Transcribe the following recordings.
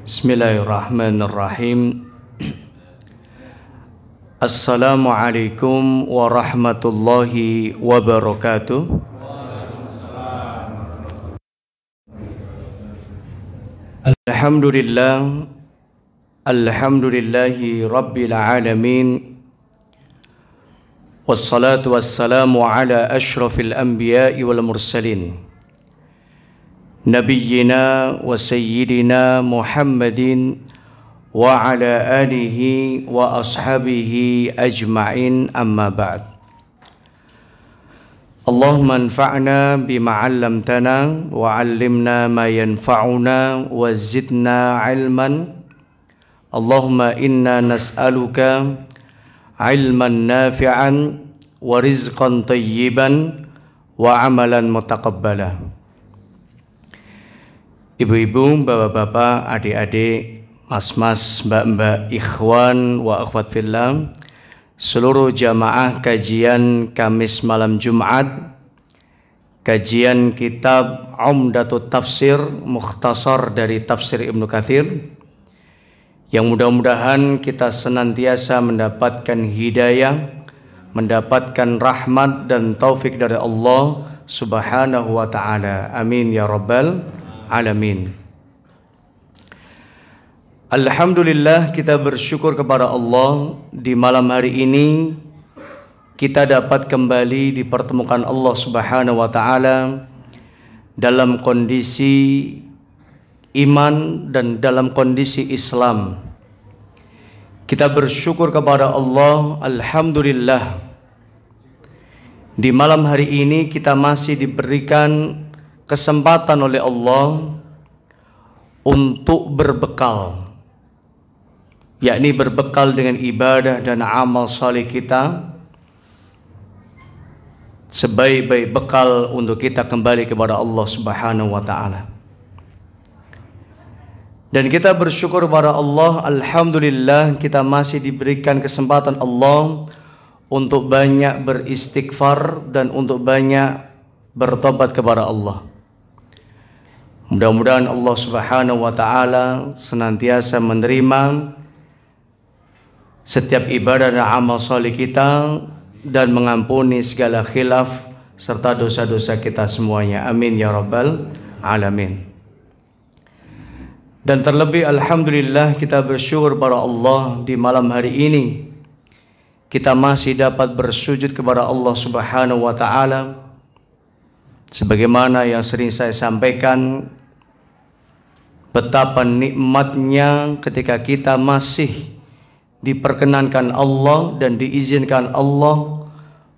Bismillahirrahmanirrahim. Assalamualaikum warahmatullahi wabarakatuh. Alhamdulillahi rabbil alamin. Wassalatu wassalamu ala ashrafil anbiya'i wal mursalin, Nabiyyina wa sayyidina Muhammadin wa ala alihi wa ashabihi ajma'in, amma ba'd. Allahumma anfa'na bima 'allamtana wa 'allimna ma yanfa'una wa zidna 'ilman. Allahumma inna nas'aluka 'ilman nafi'an wa rizqan tayyiban wa 'amalan mutaqabbala. Ibu-ibu, bapak-bapak, adik-adik, mas-mas, mbak-mbak, ikhwan wa akhwat fillah, seluruh jamaah kajian Kamis malam Jumat, kajian kitab Umdatut Tafsir, mukhtasar dari tafsir Ibnu Katsir, yang mudah-mudahan kita senantiasa mendapatkan hidayah, mendapatkan rahmat dan taufik dari Allah Subhanahu wa ta'ala. Amin ya rabbal alamin. Alhamdulillah, kita bersyukur kepada Allah di malam hari ini kita dapat kembali dipertemukan Allah Subhanahu wa ta'ala dalam kondisi iman dan dalam kondisi Islam. Kita bersyukur kepada Allah, alhamdulillah, di malam hari ini kita masih diberikan kesempatan oleh Allah untuk berbekal, yakni berbekal dengan ibadah dan amal saleh kita, sebaik-baik bekal untuk kita kembali kepada Allah Subhanahu wa ta'ala. Dan kita bersyukur kepada Allah, alhamdulillah, kita masih diberikan kesempatan Allah untuk banyak beristighfar dan untuk banyak bertobat kepada Allah. Mudah-mudahan Allah Subhanahu wa ta'ala senantiasa menerima setiap ibadah dan amal saleh kita dan mengampuni segala khilaf serta dosa-dosa kita semuanya. Amin ya rabbal alamin. Dan terlebih alhamdulillah, kita bersyukur kepada Allah di malam hari ini kita masih dapat bersujud kepada Allah Subhanahu wa ta'ala. Sebagaimana yang sering saya sampaikan, betapa nikmatnya ketika kita masih diperkenankan Allah dan diizinkan Allah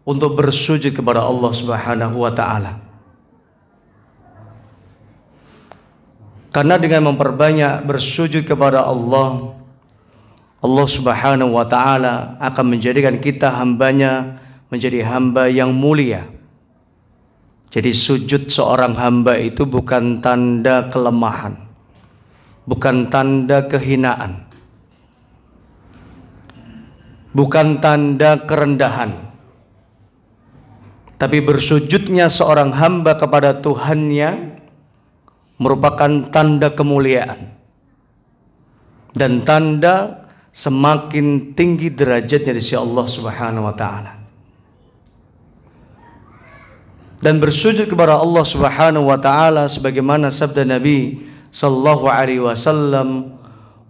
untuk bersujud kepada Allah Subhanahu wa ta'ala. Karena dengan memperbanyak bersujud kepada Allah, Allah Subhanahu wa ta'ala akan menjadikan kita hambanya menjadi hamba yang mulia. Jadi sujud seorang hamba itu bukan tanda kelemahan, bukan tanda kehinaan, bukan tanda kerendahan. Tapi bersujudnya seorang hamba kepada Tuhannya merupakan tanda kemuliaan dan tanda semakin tinggi derajatnya di sisi Allah Subhanahu wa ta'ala. Dan bersujud kepada Allah Subhanahu wa ta'ala sebagaimana sabda Nabi sallallahu alaihi wasallam,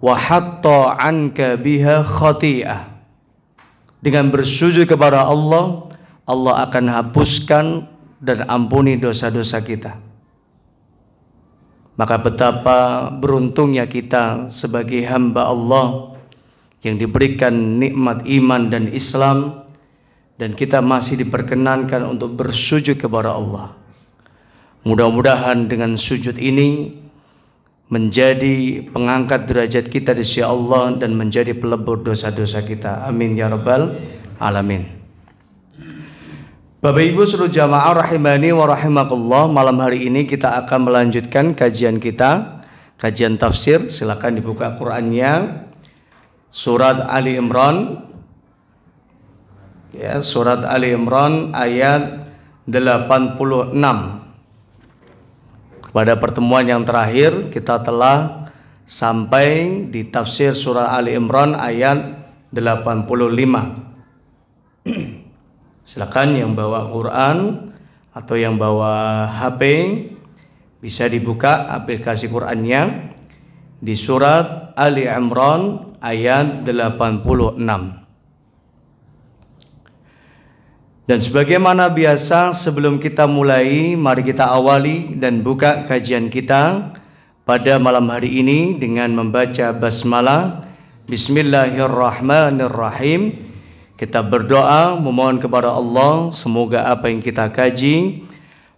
wa hatta anka biha khati'ah. Dengan bersujud kepada Allah, Allah akan hapuskan dan ampuni dosa-dosa kita. Maka betapa beruntungnya kita sebagai hamba Allah yang diberikan nikmat iman dan Islam, dan kita masih diperkenankan untuk bersujud kepada Allah. Mudah-mudahan dengan sujud ini menjadi pengangkat derajat kita di sisi Allah dan menjadi pelebur dosa-dosa kita. Amin ya rabbal alamin. Bapak Ibu seluruh jamaah rahimani wa rahimakumullah, malam hari ini kita akan melanjutkan kajian kita, kajian tafsir. Silakan dibuka Qur'annya, surat Ali Imran, ya, surat Ali Imran ayat 86. Pada pertemuan yang terakhir kita telah sampai di tafsir surah Ali Imran ayat 85. Silakan yang bawa Quran atau yang bawa HP bisa dibuka aplikasi Qur'annya di surat Ali Imran ayat 86. Dan sebagaimana biasa, sebelum kita mulai, mari kita awali dan buka kajian kita pada malam hari ini dengan membaca basmalah. Bismillahirrahmanirrahim. Kita berdoa memohon kepada Allah semoga apa yang kita kaji,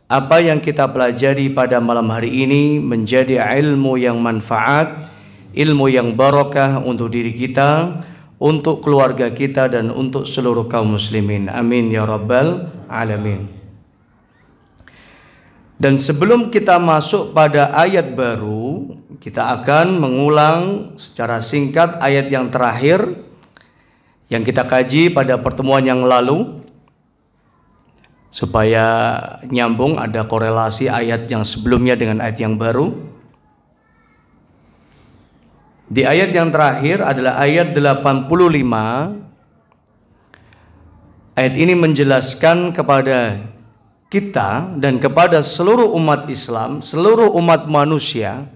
apa yang kita pelajari pada malam hari ini menjadi ilmu yang manfaat, ilmu yang barakah untuk diri kita, untuk keluarga kita, dan untuk seluruh kaum muslimin. Amin ya rabbal alamin. Dan sebelum kita masuk pada ayat baru, kita akan mengulang secara singkat ayat yang terakhir yang kita kaji pada pertemuan yang lalu, supaya nyambung, ada korelasi ayat yang sebelumnya dengan ayat yang baru. Di ayat yang terakhir adalah ayat 85. Ayat ini menjelaskan kepada kita dan kepada seluruh umat Islam, seluruh umat manusia,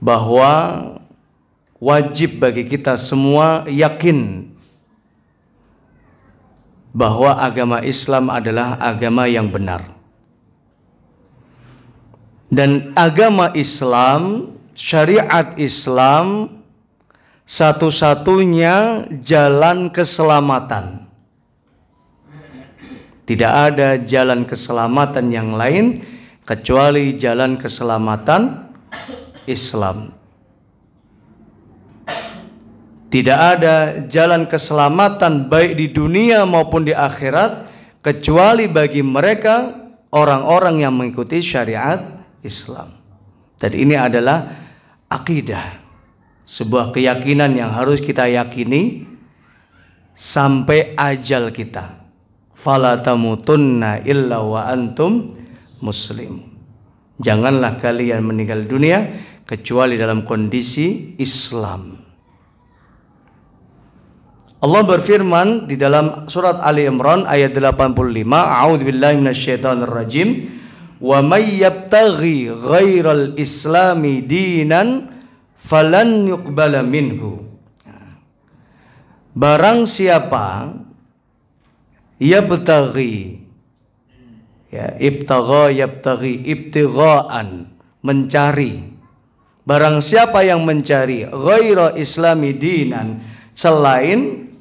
bahwa wajib bagi kita semua yakin bahwa agama Islam adalah agama yang benar. Dan agama Islam, syariat Islam, satu-satunya jalan keselamatan. Tidak ada jalan keselamatan yang lain kecuali jalan keselamatan Islam. Tidak ada jalan keselamatan baik di dunia maupun di akhirat kecuali bagi mereka orang-orang yang mengikuti syariat Islam. Dan ini adalah akidah, sebuah keyakinan yang harus kita yakini sampai ajal kita. Fala tamutunna illa wa antum muslim. Janganlah kalian meninggal dunia kecuali dalam kondisi Islam. Allah berfirman di dalam surat Ali Imran ayat 85, A'udzubillahi minasyaitonirrajim. Wa may yabtaghi ghairal islami dinan falan yuqbala minhu. Barang siapa yabtaghi, ya, ibtagha yabtaghi, ibtigha'an, mencari. Barang siapa yang mencari ghairal islami dinan, selain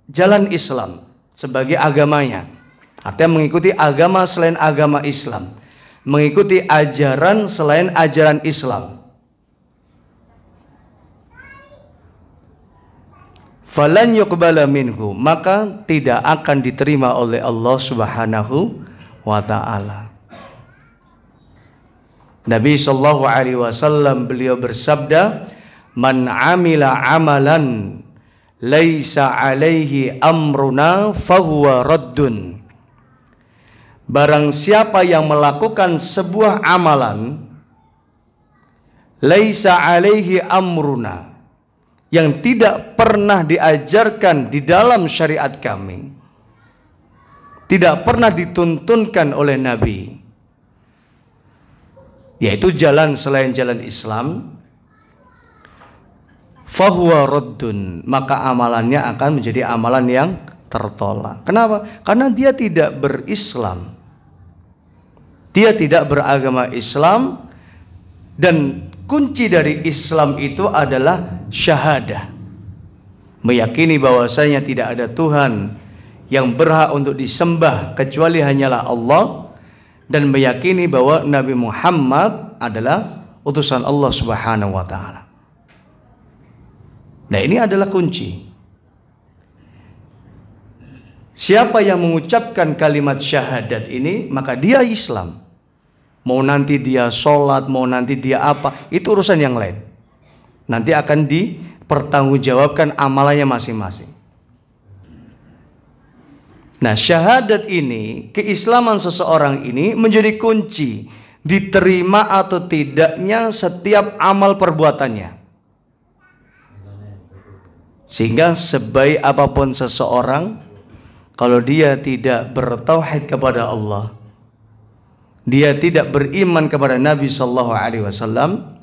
jalan Islam sebagai agamanya, artinya mengikuti agama selain agama Islam, mengikuti ajaran selain ajaran Islam, falan yuqbala minhu, maka tidak akan diterima oleh Allah Subhanahu wa ta'ala. Nabi sallallahu alaihi wasallam beliau bersabda, man amila amalan laisa alaihi amruna fahuwa raddun. Barang siapa yang melakukan sebuah amalan laisa alaihi amruna, yang tidak pernah diajarkan di dalam syariat kami, tidak pernah dituntunkan oleh Nabi, yaitu jalan selain jalan Islam, fahuwa raddun, maka amalannya akan menjadi amalan yang tertolak. Kenapa? Karena dia tidak berislam, dia tidak beragama Islam. Dan kunci dari Islam itu adalah syahadah, meyakini bahwasanya tidak ada Tuhan yang berhak untuk disembah kecuali hanyalah Allah, dan meyakini bahwa Nabi Muhammad adalah utusan Allah Subhanahu wa ta'ala. Nah, ini adalah kunci. Siapa yang mengucapkan kalimat syahadat ini, maka dia Islam. Mau nanti dia sholat, mau nanti dia apa, itu urusan yang lain. Nanti akan dipertanggungjawabkan amalannya masing-masing. Nah, syahadat ini, keislaman seseorang ini menjadi kunci diterima atau tidaknya setiap amal perbuatannya. Sehingga sebaik apapun seseorang, kalau dia tidak bertauhid kepada Allah, dia tidak beriman kepada Nabi Sallallahu Alaihi Wasallam,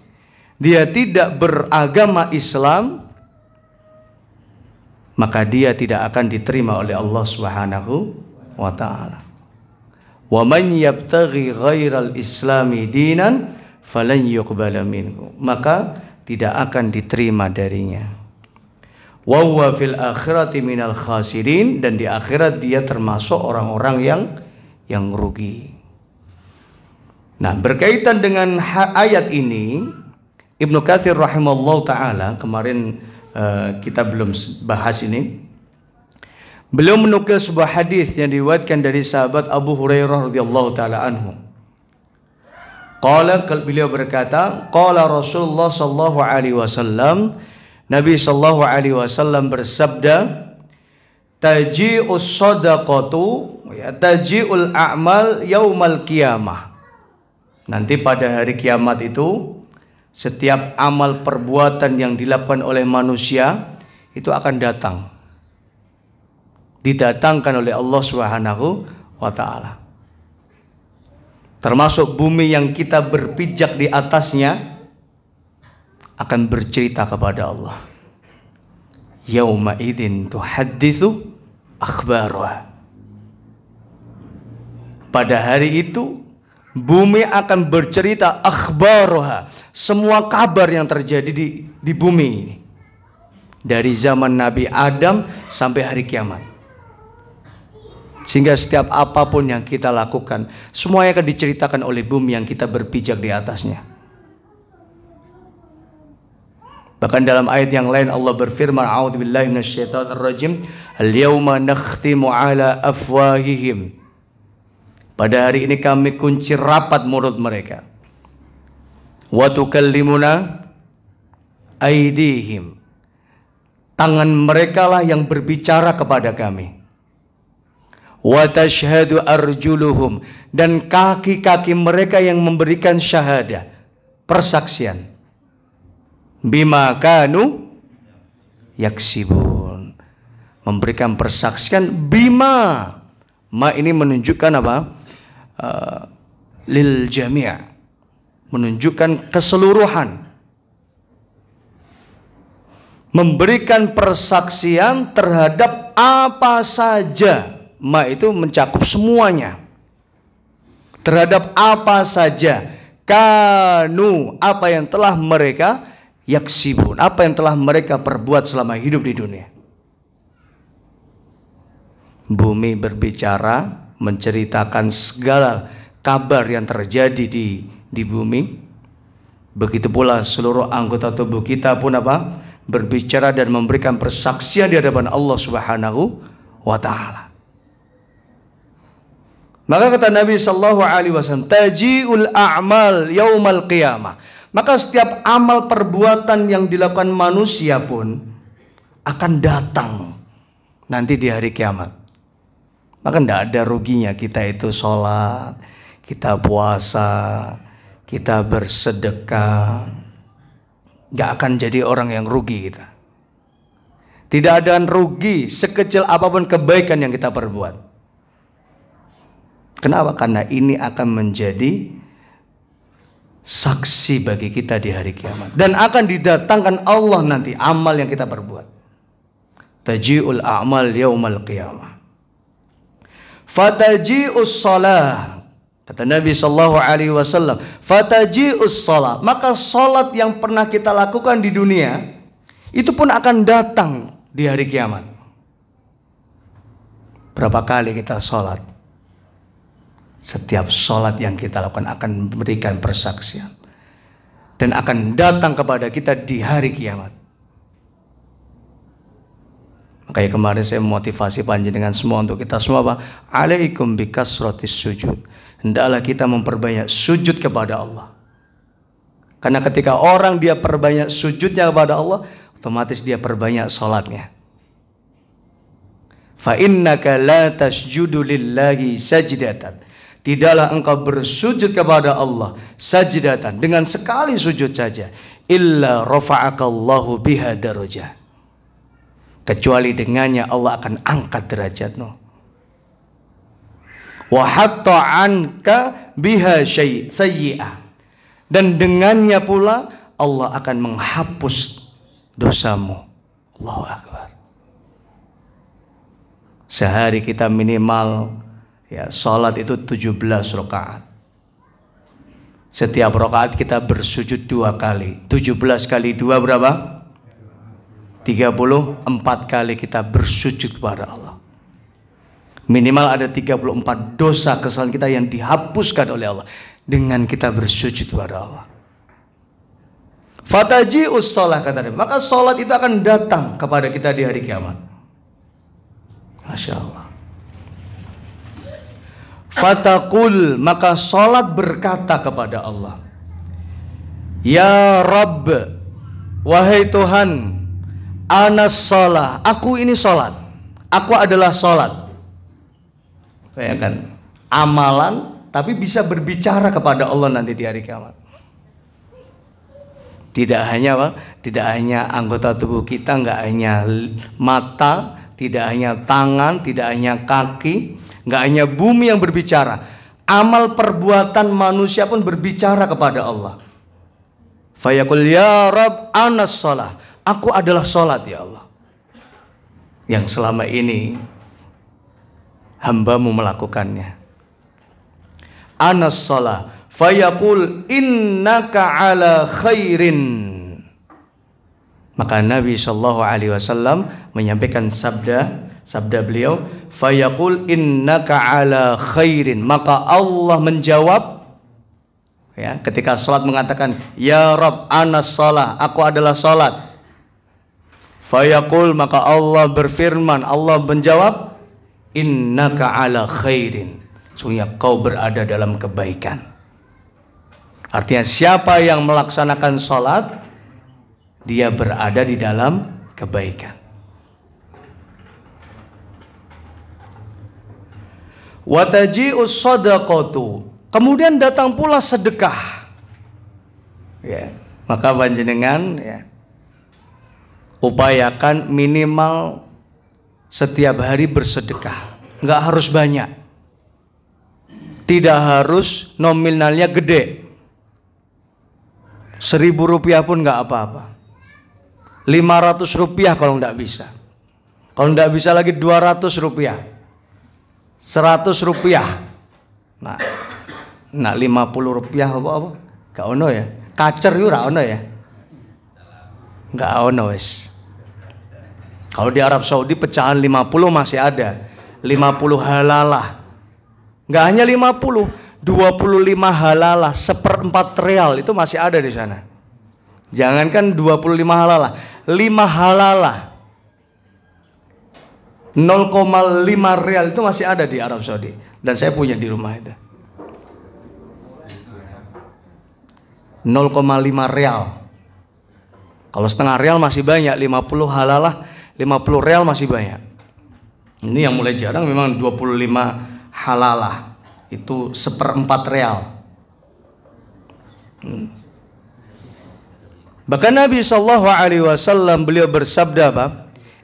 dia tidak beragama Islam, maka dia tidak akan diterima oleh Allah Subhanahu wa Ta'ala. Wa man yabtaghi ghairal islami dinan falan yuqbala minhu, maka tidak akan diterima darinya. Wa huwa fil akhirati minal khasirin, dan di akhirat dia termasuk orang-orang yang rugi. Nah, berkaitan dengan ayat ini, Ibnu Katsir rahimallahu taala, kemarin kita belum bahas ini. Beliau menukil sebuah hadis yang diriwayatkan dari sahabat Abu Hurairah radhiyallahu taala anhu. Beliau berkata, qala Rasulullah sallallahu alaihi wasallam, Nabi sallallahu alaihi wasallam bersabda, taji'us shadaqatu taji'ul a'mal yaumal qiyamah. Nanti pada hari kiamat itu setiap amal perbuatan yang dilakukan oleh manusia itu akan datang, didatangkan oleh Allah Subhanahu wa Ta'ala. Termasuk bumi yang kita berpijak di atasnya akan bercerita kepada Allah. Yauma idzin tuhadditsu akhbaruha. Pada hari itu bumi akan bercerita akhbaruha, semua kabar yang terjadi di bumi ini, dari zaman Nabi Adam sampai hari kiamat. Sehingga setiap apapun yang kita lakukan, semuanya akan diceritakan oleh bumi yang kita berpijak di atasnya. Bahkan dalam ayat yang lain Allah berfirman, a'udzubillahi minasyaitonirrajim, al-yauma nakhtimu ala afwahihim. Pada hari ini kami kunci rapat mulut mereka. Wa tukallimuna aydihim. Tangan mereka lah yang berbicara kepada kami. Wa tashhadu arjuluhum, dan kaki-kaki mereka yang memberikan syahadah, persaksian. Bima kanu yaksibun, memberikan persaksian bima. Ma ini menunjukkan apa? Lil jami', menunjukkan keseluruhan. Memberikan persaksian terhadap apa saja. Ma itu mencakup semuanya. Terhadap apa saja. Kanu, apa yang telah mereka yaksibun, apa yang telah mereka perbuat selama hidup di dunia. Bumi berbicara, menceritakan segala kabar yang terjadi di bumi. Begitu pula seluruh anggota tubuh kita pun apa? Berbicara dan memberikan persaksian di hadapan Allah Subhanahu wa Ta'ala. Maka kata Nabi sallallahu alaihi wasallam, taji'ul a'mal yaumal qiyamah. Maka setiap amal perbuatan yang dilakukan manusia pun akan datang nanti di hari kiamat. Maka tidak ada ruginya kita itu sholat, kita puasa, kita bersedekah. Gak akan jadi orang yang rugi kita. Tidak ada rugi sekecil apapun kebaikan yang kita perbuat. Kenapa? Karena ini akan menjadi saksi bagi kita di hari kiamat, dan akan didatangkan Allah nanti amal yang kita perbuat. Taji'ul a'mal yaumal qiyamah. Fataji'us shalah. Kata Nabi sallallahu alaihi wasallam, fataji'us shalah. Maka salat yang pernah kita lakukan di dunia itu pun akan datang di hari kiamat. Berapa kali kita salat? Setiap sholat yang kita lakukan akan memberikan persaksian dan akan datang kepada kita di hari kiamat. Makanya kemarin saya memotivasi panjenengan semua untuk kita semua apa? Alaikum bikasratis sujud. Hendaklah kita memperbanyak sujud kepada Allah. Karena ketika orang dia perbanyak sujudnya kepada Allah, otomatis dia perbanyak sholatnya. Fa innaka la tasjudu lillahi sajdatan. tidaklah engkau bersujud kepada Allah sajdatan, dengan sekali sujud saja, illa rafa'akallahu biha darajah, kecuali dengannya Allah akan angkat derajatmu. Wa hatta anka biha sayyi'ah, dan dengannya pula Allah akan menghapus dosamu. Allahu Akbar. Sehari kita minimal ya salat itu 17 rakaat. Setiap rakaat kita bersujud 2 kali. 17 kali 2 berapa? 34 kali kita bersujud kepada Allah. Minimal ada 34 dosa kesalahan kita yang dihapuskan oleh Allah dengan kita bersujud kepada Allah. Fataji'us shalah, kata dia, maka salat itu akan datang kepada kita di hari kiamat. Masya Allah. Fatakul, maka salat berkata kepada Allah, ya Rabb, wahai Tuhan, anas shalah, aku ini salat, aku adalah salat. Bayangkan, amalan tapi bisa berbicara kepada Allah nanti di hari kiamat. Tidak hanya apa? Tidak hanya anggota tubuh kita, nggak hanya mata, tidak hanya tangan, tidak hanya kaki, nggak hanya bumi yang berbicara. Amal perbuatan manusia pun berbicara kepada Allah. Fayaqul ya Rabb anas shalah, aku adalah salat ya Allah, yang selama ini hambamu melakukannya. Anas shalah, fayaqul innaka ala khairin. Maka Nabi sallallahu alaihi wasallam menyampaikan sabda beliau, fayaqul innaka ala khairin. Maka Allah menjawab, ya, ketika salat mengatakan ya Rabb anas shalah, aku adalah salat. Fayaqul, maka Allah berfirman, Allah menjawab, innaka ala khairin, sungguhnya kau berada dalam kebaikan. Artinya siapa yang melaksanakan sholat, dia berada di dalam kebaikan. Wataji'us shadaqatu, kemudian datang pula sedekah. Ya, maka panjenengan ya, upayakan minimal setiap hari bersedekah. Nggak harus banyak, tidak harus nominalnya gede. 1.000 rupiah pun nggak apa-apa. 500 rupiah kalau nggak bisa. Kalau nggak bisa lagi 200 rupiah, 100 rupiah. Nah 50 rupiah apa? Gak ono ya. Kacer itu gak ono ya. Gak ono wes. Kalau di Arab Saudi pecahan 50 masih ada. 50 halalah. Gak hanya 50, 25 halalah, 1/4 real itu masih ada di sana. Jangankan 25 halalah, 5 halalah 0,5 real itu masih ada di Arab Saudi. Dan saya punya di rumah itu 0,5 real. Kalau setengah real masih banyak, 50 halalah 50 real masih banyak. Ini yang mulai jarang memang 25 halalah, itu 1/4 real. Bahkan Nabi SAW beliau bersabda apa?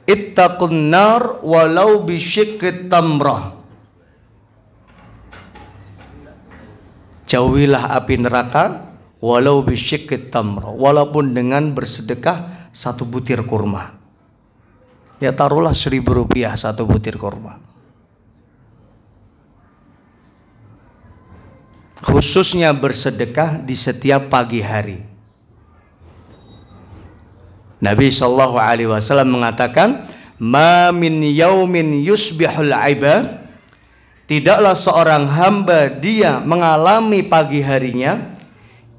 Ittaqun nar walau bisyiqqit tamrah. Jauhilah api neraka walau bisyiqqit tamrah, walaupun dengan bersedekah 1 butir kurma. Ya taruhlah 1.000 rupiah 1 butir kurma. Khususnya bersedekah di setiap pagi hari. Nabi SAW mengatakan, ma min yaumin yusbihul ibad, tidaklah seorang hamba dia mengalami pagi harinya,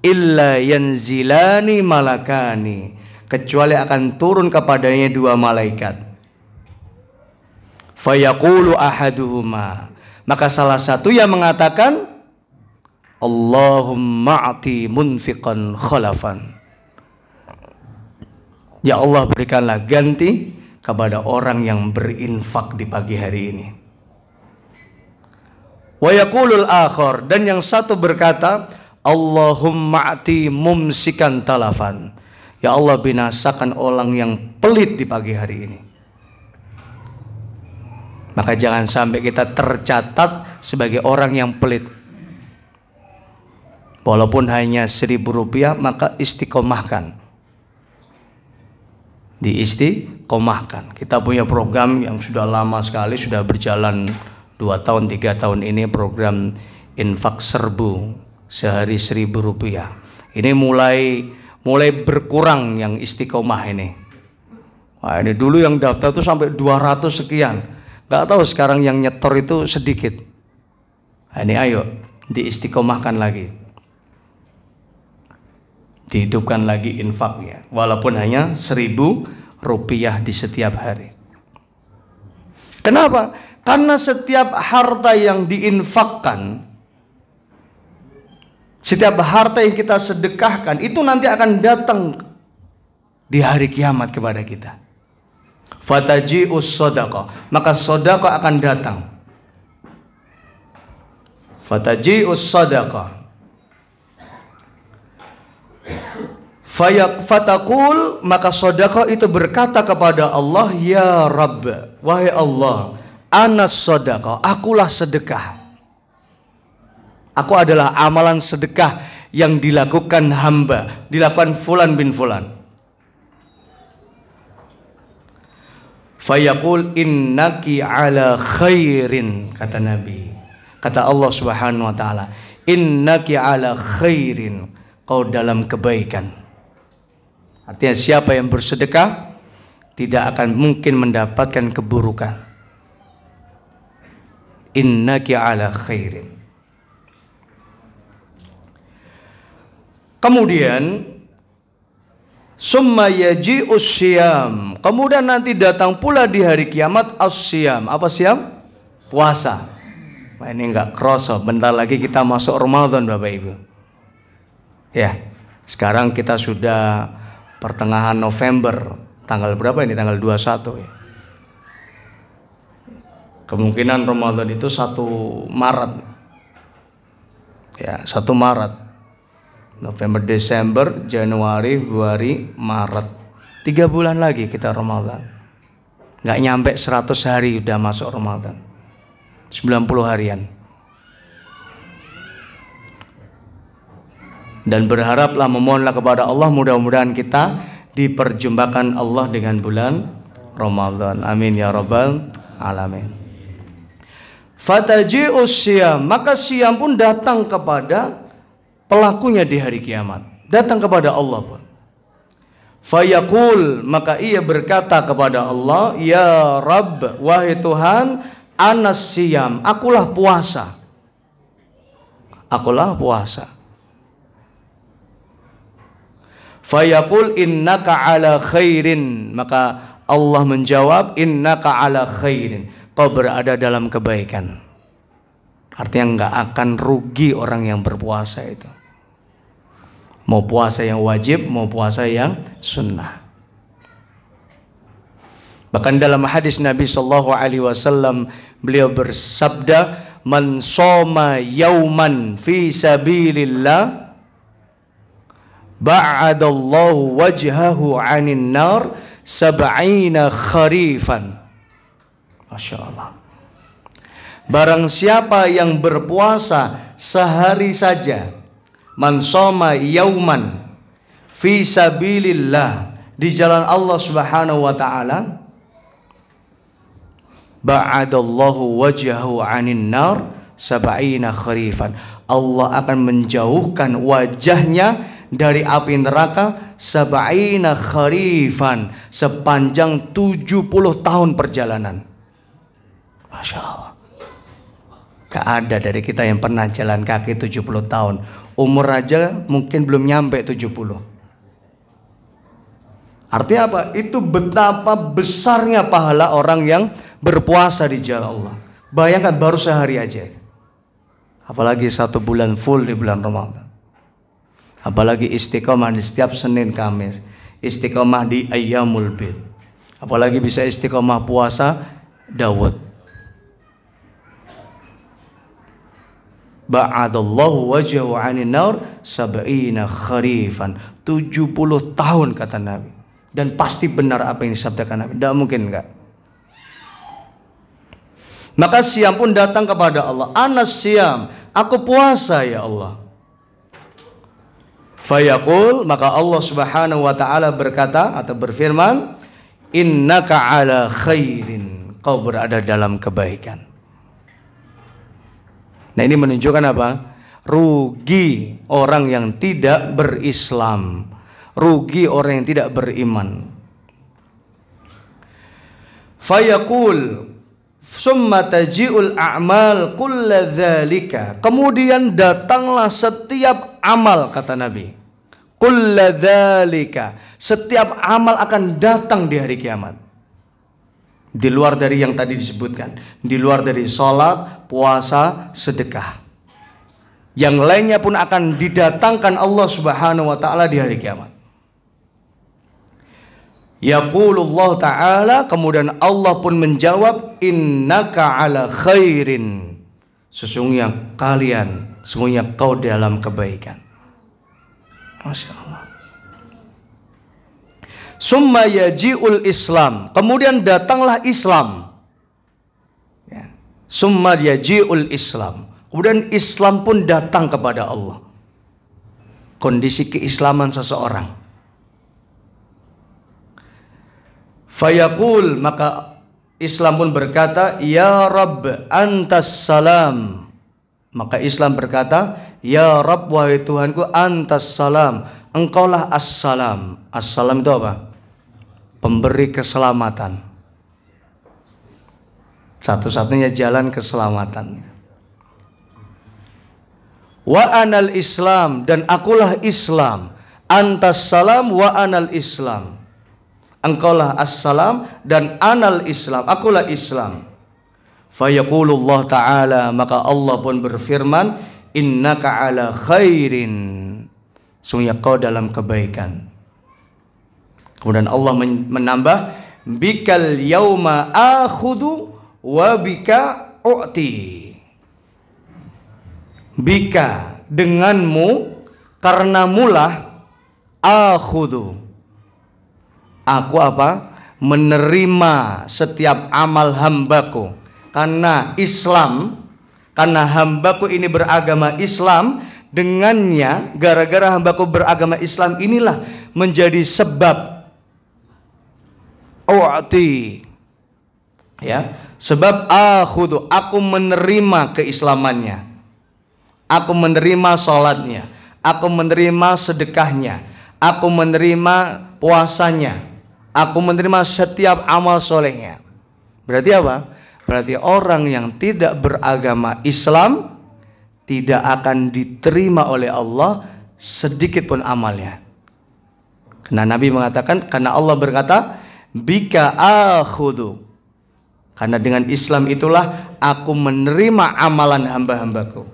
illa yanzilani malakani, kecuali akan turun kepadanya 2 malaikat. Fayaqulu ahaduhuma, maka salah satu yang mengatakan, Allahumma a'ti munfiqan khalafan, ya Allah berikanlah ganti kepada orang yang berinfak di pagi hari ini. Wa yaqulul akhar, dan yang satu berkata, Allahumma ati mumsikan talafan. Ya Allah, binasakan orang yang pelit di pagi hari ini. Maka jangan sampai kita tercatat sebagai orang yang pelit. Walaupun hanya 1.000 rupiah, maka istiqomahkan. Diistiqomahkan. Kita punya program yang sudah lama sekali, sudah berjalan 2 tahun 3 tahun ini, program infak serbu, sehari 1.000 rupiah. Ini mulai berkurang yang istiqomah ini. Wah, ini dulu yang daftar tuh sampai 200 sekian. Gak tahu sekarang yang nyetor itu sedikit. Nah, ini ayo diistiqomahkan lagi, dihidupkan lagi infaknya, walaupun hanya 1.000 rupiah di setiap hari. Kenapa? Karena setiap harta yang diinfakkan, setiap harta yang kita sedekahkan, itu nanti akan datang di hari kiamat kepada kita. Fataji'us sodaqah, maka sodaqah akan datang. Fataji'us sodaqah. Fatakul, maka sodaqah itu berkata kepada Allah, ya Rabb, wahai Allah, anas sodaqah, akulah sedekah. Aku adalah amalan sedekah yang dilakukan hamba, dilakukan fulan bin fulan. Fayaqul innaki ala khairin, kata Nabi, kata Allah Subhanahu wa taala, innaki ala khairin, kau dalam kebaikan. Artinya siapa yang bersedekah tidak akan mungkin mendapatkan keburukan. Innaki ala khairin. Kemudian summa yaji'us syiyam, kemudian nanti datang pula di hari kiamat as-syiyam. Apa syiyam? Puasa. Nah, ini enggak kerasa, bentar lagi kita masuk Ramadan, Bapak Ibu. Ya, sekarang kita sudah pertengahan November. Tanggal berapa ini? Tanggal 21 ya. Kemungkinan Ramadan itu 1 Maret. Ya, 1 Maret. November, Desember, Januari, Februari, Maret. 3 bulan lagi kita Ramadan. Nggak nyampe 100 hari udah masuk Ramadan. 90 harian. Dan berharaplah, memohonlah kepada Allah, mudah-mudahan kita diperjumpakan Allah dengan bulan Ramadan. Amin ya rabbal alamin. Fataji'us syiyam, maka syiyam pun datang kepada pelakunya di hari kiamat, datang kepada Allah pun. Fayaqul, maka ia berkata kepada Allah, ya Rabb, wahai Tuhan, anas syiyam, akulah puasa. Akulah puasa. Fayaqul innaka ala khairin, maka Allah menjawab, innaka ala khairin, kau berada dalam kebaikan. Artinya nggak akan rugi orang yang berpuasa itu. Mau puasa yang wajib, mau puasa yang sunnah. Bahkan dalam hadis Nabi Shallallahu Alaihi Wasallam, beliau bersabda, man soma yauman fi sabilillah, ba'adallahu wajhahu 'anin nar 70 kharifan. Masya Allah. Barang siapa yang berpuasa sehari saja, man soma yauman fi sabilillah, di jalan Allah Subhanahu wa taala, ba'adallahu wajhahu 'anin nar 70 kharifan. Allah akan menjauhkan wajahnya dari api neraka 70 kharifan, sepanjang 70 tahun perjalanan. Masya Allah. Gak ada dari kita yang pernah jalan kaki 70 tahun. Umur aja mungkin belum nyampe 70. Artinya apa? Itu betapa besarnya pahala orang yang berpuasa di jalan Allah. Bayangkan baru sehari aja. Apalagi 1 bulan full di bulan Ramadan. Apalagi istiqomah di setiap Senin Kamis. Istiqomah di Ayyamul Bid. Apalagi bisa istiqomah puasa Daud. ba'adallahu wajhahu 'anil nar sab'ina kharifan. 70 tahun kata Nabi. Dan pasti benar apa yang disabdakan Nabi. Tidak mungkin enggak. Maka Syam pun datang kepada Allah. Anas Syam, aku puasa ya Allah. Fayaqul, maka Allah Subhanahu wa taala berkata atau berfirman, innaka ala khairin, kau berada dalam kebaikan. Nah, ini menunjukkan apa? Rugi orang yang tidak berislam, rugi orang yang tidak beriman. Fayaqul summa taji'ul a'mal kulla dzalika, kemudian datanglah setiap amal, kata Nabi. Kulla dzalika, setiap amal akan datang di hari kiamat. Di luar dari yang tadi disebutkan, di luar dari sholat, puasa, sedekah. Yang lainnya pun akan didatangkan Allah Subhanahu wa taala di hari kiamat. Yaqulullah ta'ala, kemudian Allah pun menjawab, innaka ala khairin, sesungguhnya kalian, sesungguhnya kau dalam kebaikan. Masya Allah. Summa yaji'ul Islam, kemudian datanglah Islam. Ya. Summa yaji'ul Islam, kemudian Islam pun datang kepada Allah. Kondisi keislaman seseorang. Fayaqul, maka Islam pun berkata, ya Rabb antas salam. Maka Islam berkata, ya Rabb, wahai Tuhanku, antas salam, engkaulah as-salam. As-salam itu apa? Pemberi keselamatan. Satu-satunya jalan keselamatan. Wa anal Islam, dan akulah Islam. Antas salam wa anal Islam. Engkaulah as-salam dan anal Islam, akulah Islam. Fayaqulullah ta'ala, maka Allah pun berfirman, innaka ala khairin, sungguh kau dalam kebaikan. Kemudian Allah menambah, bikal yauma akhudu wa bika u'ti. Bika, denganmu, karenamulah, akhudu, aku apa? Menerima setiap amal hambaku. Karena Islam, karena hambaku ini beragama Islam, dengannya, gara-gara hambaku beragama Islam inilah menjadi sebab u'ti, ya, sebab akhudu, aku menerima keislamannya, aku menerima sholatnya, aku menerima sedekahnya, aku menerima puasanya, aku menerima setiap amal solehnya. Berarti apa? Berarti orang yang tidak beragama Islam tidak akan diterima oleh Allah sedikit pun amalnya. Karena Nabi mengatakan, karena Allah berkata, bika akhudu, karena dengan Islam itulah aku menerima amalan hamba-hambaku.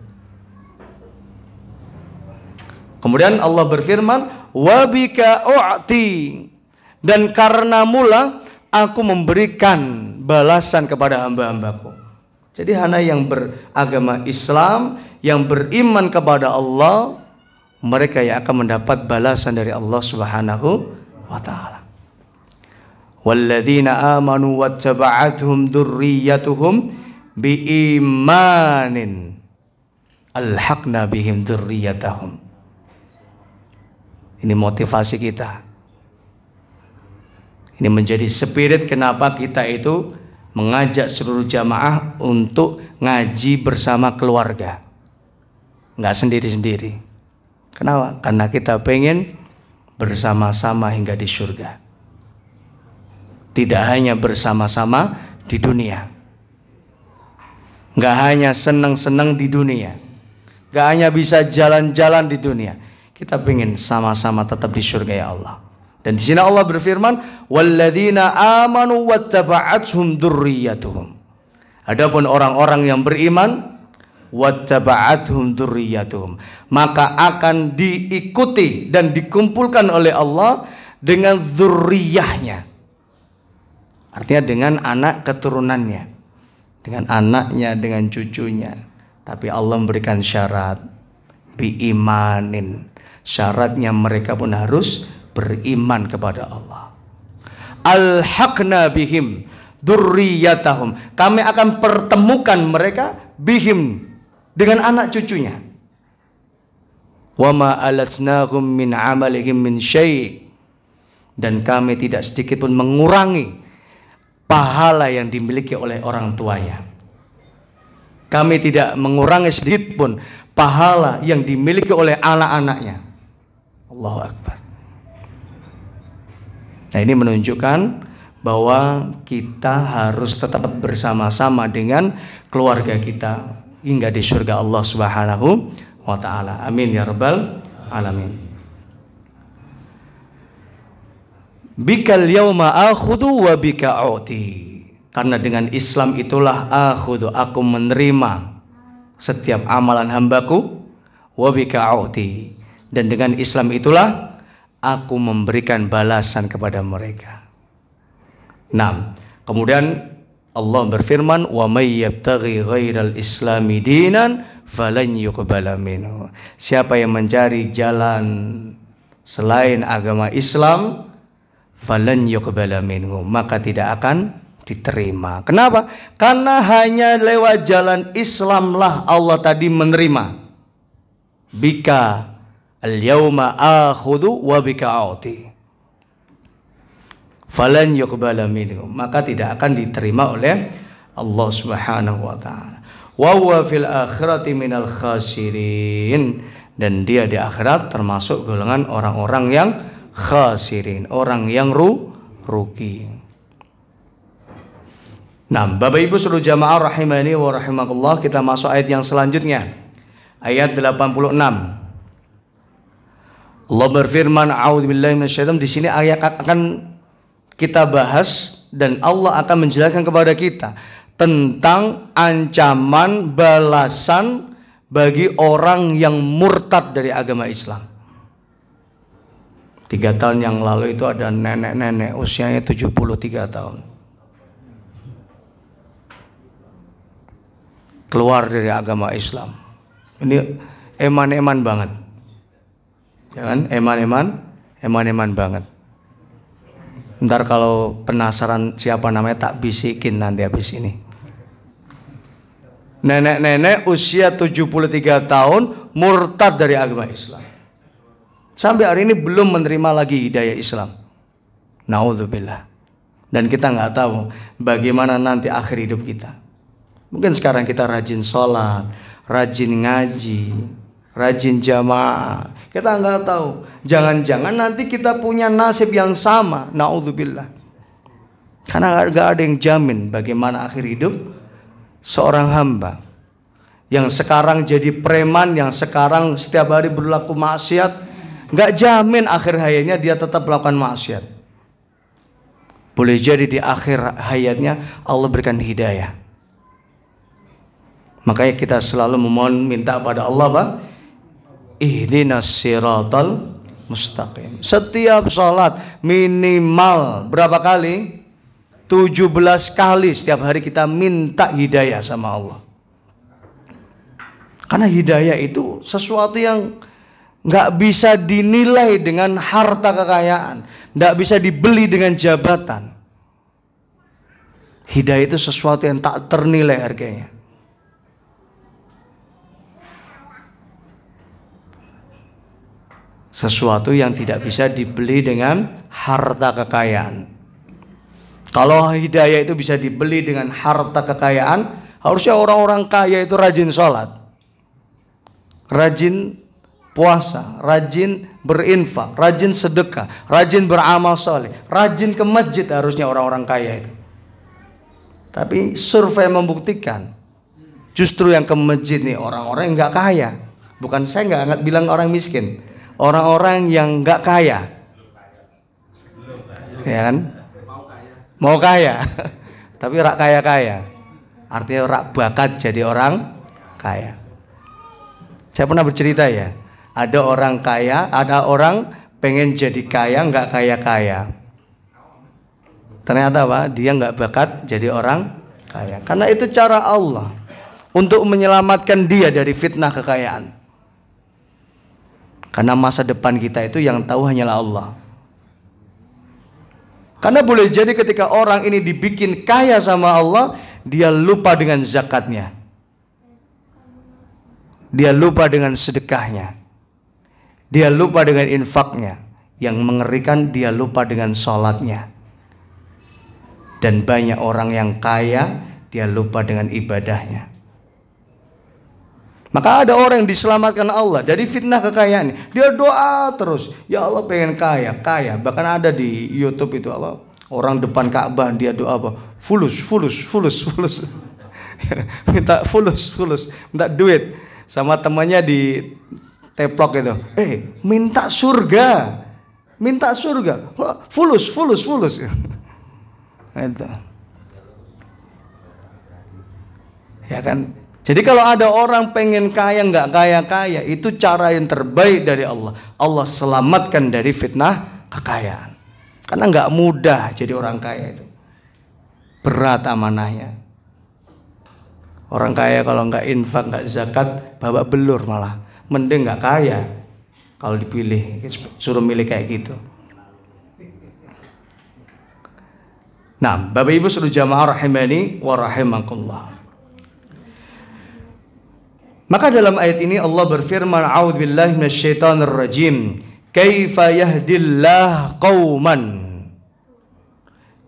Kemudian Allah berfirman, wabika u'ti, dan karena mula aku memberikan balasan kepada hamba-hambaku. Jadi hanya yang beragama Islam, yang beriman kepada Allah, mereka yang akan mendapat balasan dari Allah Subhanahu wa ta'ala. Walladzina amanu wattaba'athum dzurriyyatuhum biimanin alhaqna bihim dzurriyyatahum. Ini motivasi kita. Ini menjadi spirit kenapa kita itu mengajak seluruh jamaah untuk ngaji bersama keluarga, nggak sendiri-sendiri. Kenapa? Karena kita pengen bersama-sama hingga di surga. Tidak hanya bersama-sama di dunia, nggak hanya senang-senang di dunia, nggak hanya bisa jalan-jalan di dunia. Kita pengen sama-sama tetap di surga ya Allah. Dan di sini Allah berfirman, walladzina amanu wattaba'athum dzurriyyatuhum. Adapun orang-orang yang beriman, wattaba'athum dzurriyyatuhum, maka akan diikuti dan dikumpulkan oleh Allah dengan dzurriyyahnya. Artinya dengan anak keturunannya, dengan anaknya, dengan cucunya, Tapi Allah memberikan syarat, biimanin. Syaratnya mereka pun harus beriman kepada Allah. Alhaqna bihim dzurriyyatahum. Kami akan pertemukan mereka bihim dengan anak cucunya. Wa ma alatnahum min amalihim min syai'. Dan kami tidak sedikit pun mengurangi pahala yang dimiliki oleh orang tuanya. Kami tidak mengurangi sedikit pun pahala yang dimiliki oleh anak-anaknya. Allahu Akbar. Nah, ini menunjukkan bahwa kita harus tetap bersama-sama dengan keluarga kita hingga di surga Allah Subhanahu wa taala. Amin ya rabbal alamin. Bikal yauma akhudhu wa bika a'ti. Karena dengan Islam itulah akhudhu, aku menerima setiap amalan hambaku, wa bika a'ti. Dan dengan Islam itulah aku memberikan balasan kepada mereka. Nah, kemudian Allah berfirman, wa may yabtaghi ghairal islami dinan falan yuqbala minhu. Siapa yang mencari jalan selain agama Islam, falan yuqbala minhu, maka tidak akan diterima. Kenapa? Karena hanya lewat jalan Islamlah Allah tadi menerima. Bika al-yawma akhudhu wa bika a'ti. Falan yuqbala minhu, maka tidak akan diterima oleh Allah Subhanahu wa taala. Wa huwa fil akhirati minal khasirin, dan dia di akhirat termasuk golongan orang-orang yang khasirin, orang yang rugi. Nah, Bapak Ibu seluruh jamaah rahimani wa rahimakumullah, kita masuk ayat yang selanjutnya. Ayat 86. Allah berfirman, a'udzubillahi minasyaitonir rajim. Di sini ayat akan kita bahas dan Allah akan menjelaskan kepada kita tentang ancaman balasan bagi orang yang murtad dari agama Islam. 3 tahun yang lalu itu ada nenek-nenek usianya 73 tahun. Keluar dari agama Islam. Ini eman-eman banget. Jangan eman-eman banget. Ntar kalau penasaran siapa namanya tak bisikin nanti habis ini. Nenek-nenek usia 73 tahun murtad dari agama Islam. Sampai hari ini belum menerima lagi hidayah Islam. Naudzubillah. Dan kita nggak tahu bagaimana nanti akhir hidup kita. Mungkin sekarang kita rajin sholat, rajin ngaji, rajin jamaah. Kita nggak tahu. Jangan-jangan nanti kita punya nasib yang sama. Naudzubillah. Karena nggak ada yang jamin bagaimana akhir hidup seorang hamba yang sekarang jadi preman, yang sekarang setiap hari berlaku maksiat. Nggak jamin akhir hayatnya dia tetap melakukan maksiat. Boleh jadi di akhir hayatnya Allah berikan hidayah. Makanya kita selalu memohon minta pada Allah, Pak, ihdinas siratal mustaqim. Setiap sholat minimal berapa kali? 17 kali setiap hari kita minta hidayah sama Allah. Karena hidayah itu sesuatu yang nggak bisa dinilai dengan harta kekayaan, nggak bisa dibeli dengan jabatan. Hidayah itu sesuatu yang tak ternilai harganya. Sesuatu yang tidak bisa dibeli dengan harta kekayaan. Kalau hidayah itu bisa dibeli dengan harta kekayaan, harusnya orang-orang kaya itu rajin sholat, rajin puasa, rajin berinfak, rajin sedekah, rajin beramal soleh, rajin ke masjid harusnya orang-orang kaya itu. Tapi survei membuktikan justru yang ke masjid nih orang-orang yang nggak kaya. Bukan, saya nggak bilang orang miskin, orang-orang yang nggak kaya, ya kan? Mau kaya, tapi rak kaya-kaya. Artinya rak bakat jadi orang kaya. Saya pernah bercerita ya, ada orang kaya, ada orang pengen jadi kaya, nggak kaya-kaya. Ternyata apa? Dia nggak bakat jadi orang kaya. Karena itu cara Allah. untuk menyelamatkan dia dari fitnah kekayaan. Karena masa depan kita itu yang tahu hanyalah Allah. Karena boleh jadi ketika orang ini dibikin kaya sama Allah, dia lupa dengan zakatnya. Dia lupa dengan sedekahnya. Dia lupa dengan infaknya. Yang mengerikan, dia lupa dengan sholatnya. Dan banyak orang yang kaya, dia lupa dengan ibadahnya. Maka ada orang yang diselamatkan Allah dari fitnah kekayaan. Dia doa terus, ya Allah pengen kaya. Bahkan ada di YouTube itu Allah, orang depan Ka'bah dia doa apa? Fulus. Minta fulus, minta duit. Sama temannya di teplok itu. Minta surga. Fulus. Itu. Ya kan? Jadi kalau ada orang pengen kaya nggak kaya, itu cara yang terbaik dari Allah. Allah selamatkan dari fitnah kekayaan. Karena nggak mudah jadi orang kaya itu. Berat amanahnya. Orang kaya kalau nggak infak, nggak zakat, babak belur malah. Mending nggak kaya. Kalau dipilih, suruh milih kayak gitu. Nah, Bapak Ibu seluruh jamaah rahimani wa rahimakumullah. Maka dalam ayat ini Allah berfirman, a'udzubillahi minasyaitonir rajim. Kaifa yahdillahu qauman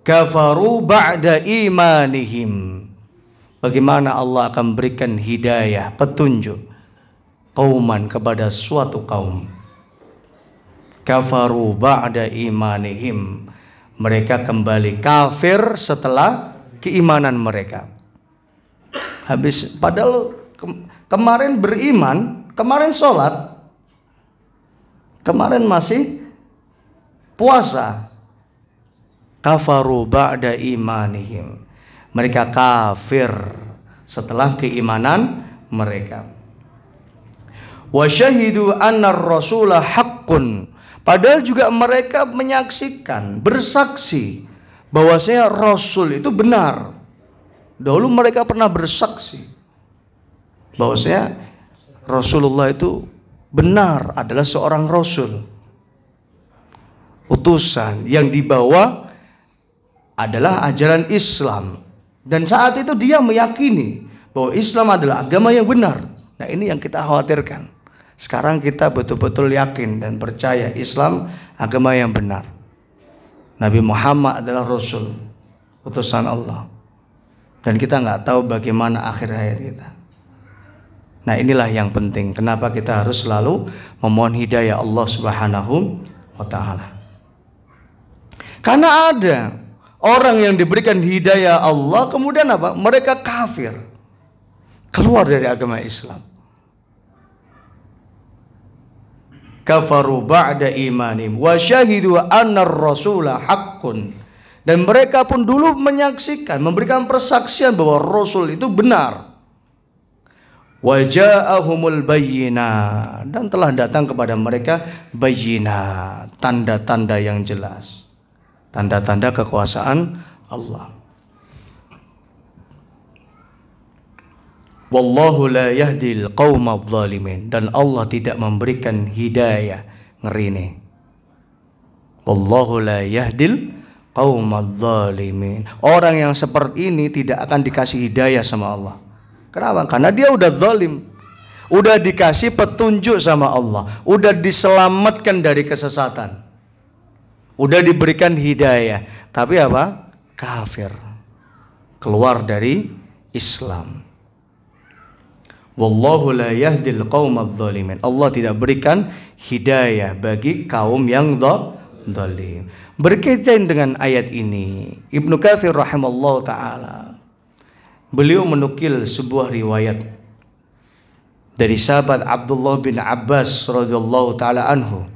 kafaru ba'da imanihim. Bagaimana Allah akan berikan hidayah, petunjuk qauman kepada suatu kaum. Kafaru ba'da imanihim. Mereka kembali kafir setelah keimanan mereka. Habis padahal kemarin beriman, kemarin sholat, kemarin masih puasa. Kafaru ba'da imanihim. Mereka kafir setelah keimanan mereka. Wa syahidu anna ar-rasula haqqun. Padahal juga mereka menyaksikan, bersaksi bahwasanya Rasul itu benar. Dahulu mereka pernah bersaksi bahwasanya Rasulullah itu benar, adalah seorang Rasul, utusan yang dibawa adalah ajaran Islam. Dan saat itu dia meyakini bahwa Islam adalah agama yang benar. Nah, ini yang kita khawatirkan. Sekarang kita betul-betul yakin dan percaya Islam agama yang benar. Nabi Muhammad adalah Rasul, utusan Allah. Dan kita nggak tahu bagaimana akhir hayat kita. Nah, inilah yang penting. Kenapa kita harus selalu memohon hidayah Allah Subhanahu wa ta'ala. Karena ada orang yang diberikan hidayah Allah, kemudian apa? Mereka kafir, keluar dari agama Islam. Kafaru ba'da imanim wa syahidu anna ar-rasula haqqun. Dan mereka pun dulu menyaksikan, memberikan persaksian bahwa Rasul itu benar. Wa ja'ahumul bayyinah, dan telah datang kepada mereka bayyinah, tanda-tanda yang jelas, tanda-tanda kekuasaan Allah. Wallahu la yahdil qaumadz zalimin, dan Allah tidak memberikan hidayah. Ngeri nih. Wallahu la yahdil qaumadz zalimin. Orang yang seperti ini tidak akan dikasih hidayah sama Allah. Kenapa? Karena dia udah zalim. Udah dikasih petunjuk sama Allah, udah diselamatkan dari kesesatan, udah diberikan hidayah, tapi apa? Kafir, keluar dari Islam. Wallahu la yahdil qaumadz zalimin. Allah tidak berikan hidayah bagi kaum yang zalim. Berkaitan dengan ayat ini, Ibnu Katsir rahimallahu taala, beliau menukil sebuah riwayat dari sahabat Abdullah bin Abbas radhiyallahu taala anhu.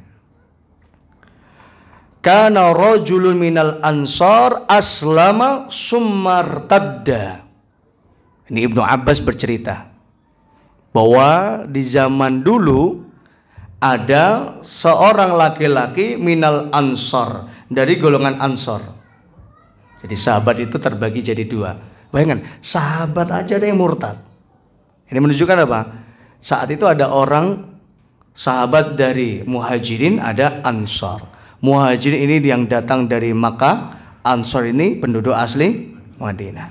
Kana rajulun minal ansar aslama summartadda. Ini Ibnu Abbas bercerita bahwa di zaman dulu ada seorang laki-laki minal ansar, dari golongan ansar. Jadi sahabat itu terbagi jadi dua. Bayangkan, sahabat aja ada yang murtad. Ini menunjukkan apa? Saat itu ada orang sahabat dari Muhajirin, ada Ansar. Muhajirin ini yang datang dari Makkah, Ansar ini penduduk asli Madinah.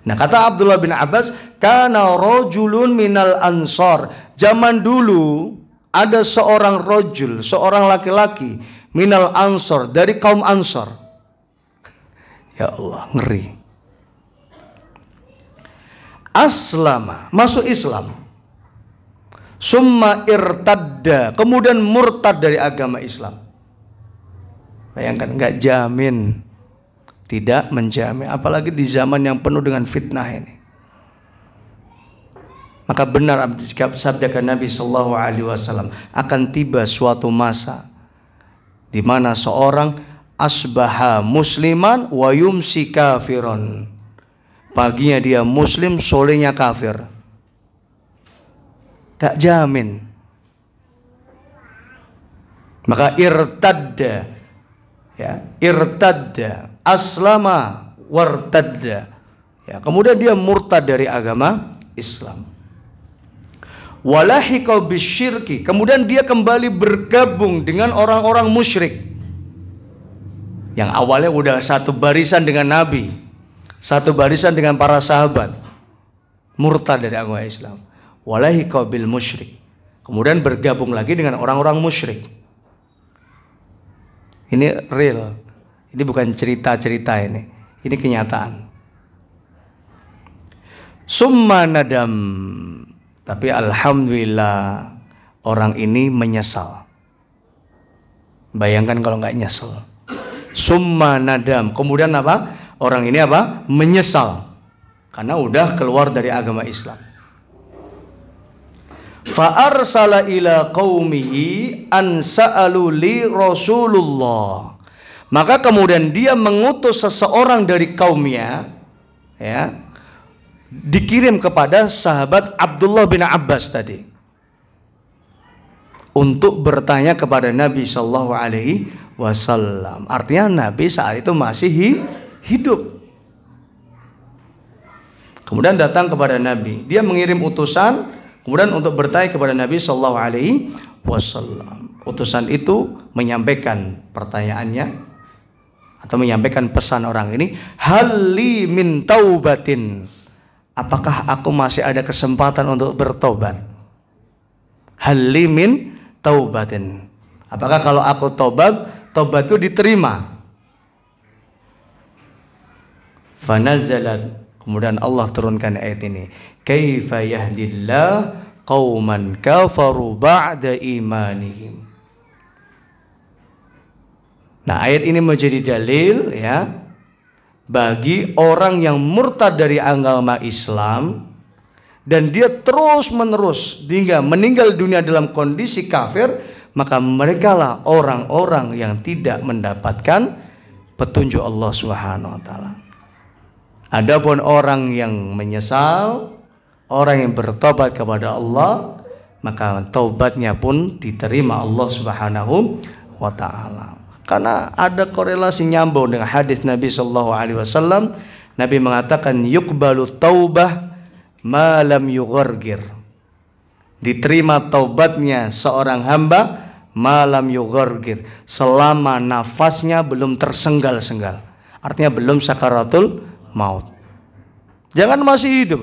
Nah, kata Abdullah bin Abbas, kana rajulun minal Ansar. Zaman dulu ada seorang rajul, seorang laki-laki minal Ansar, dari kaum Ansar. Ya Allah, ngeri. Aslama, masuk Islam. Summa irtadda, kemudian murtad dari agama Islam. Bayangkan, nggak jamin, tidak menjamin, apalagi di zaman yang penuh dengan fitnah ini. Maka benar sabdakan Nabi Sallallahu Alaihi Wasallam, akan tiba suatu masa di mana seorang asbaha musliman wa yumsi kafiron. Paginya dia muslim, sorenya kafir. Tak jamin. Maka irtadda, ya, irtadda, aslama wartadda. Ya, kemudian dia murtad dari agama Islam. Walahiqa bisyirki, kemudian dia kembali bergabung dengan orang-orang musyrik. Yang awalnya udah satu barisan dengan Nabi, satu barisan dengan para sahabat, murtad dari agama Islam. Walahiqa bil musyrik, kemudian bergabung lagi dengan orang-orang musyrik. Ini real, ini bukan cerita-cerita, ini kenyataan. Summa nadam, tapi alhamdulillah orang ini menyesal. Bayangkan kalau nggak nyesel. Summa nadam, kemudian apa? Orang ini apa? Menyesal karena udah keluar dari agama Islam. Fa arsala ila qaumihi an sa'alu li Rasulullah. Maka kemudian dia mengutus seseorang dari kaumnya, ya, dikirim kepada sahabat Abdullah bin Abbas tadi untuk bertanya kepada Nabi Sallallahu Alaihi Wasallam. Artinya Nabi saat itu masih hidup. Kemudian datang kepada Nabi, dia mengirim utusan kemudian untuk bertanya kepada Nabi Sallallahu Alaihi Wasallam. Utusan itu menyampaikan pertanyaannya atau menyampaikan pesan orang ini, halli min taubatin, apakah aku masih ada kesempatan untuk bertobat? Halli min taubatin, apakah kalau aku tobat, tobatku diterima? Fanazalat, kemudian Allah turunkan ayat ini, kaifa yahdillah qauman kafaru ba'da imanihim. Nah, ayat ini menjadi dalil, ya, bagi orang yang murtad dari agama Islam dan dia terus menerus hingga meninggal dunia dalam kondisi kafir, maka merekalah orang-orang yang tidak mendapatkan petunjuk Allah Subhanahu wa taala. Adapun orang yang menyesal, orang yang bertobat kepada Allah, maka taubatnya pun diterima Allah Subhanahu wa taala. Karena ada korelasi nyambung dengan hadis Nabi Sallallahu Alaihi Wasallam. Nabi mengatakan, yuqbalu taubah ma lam yughargir. Diterima taubatnya seorang hamba ma lam yughargir, selama nafasnya belum tersenggal-senggal. Artinya belum sakaratul maut. Jangan masih hidup.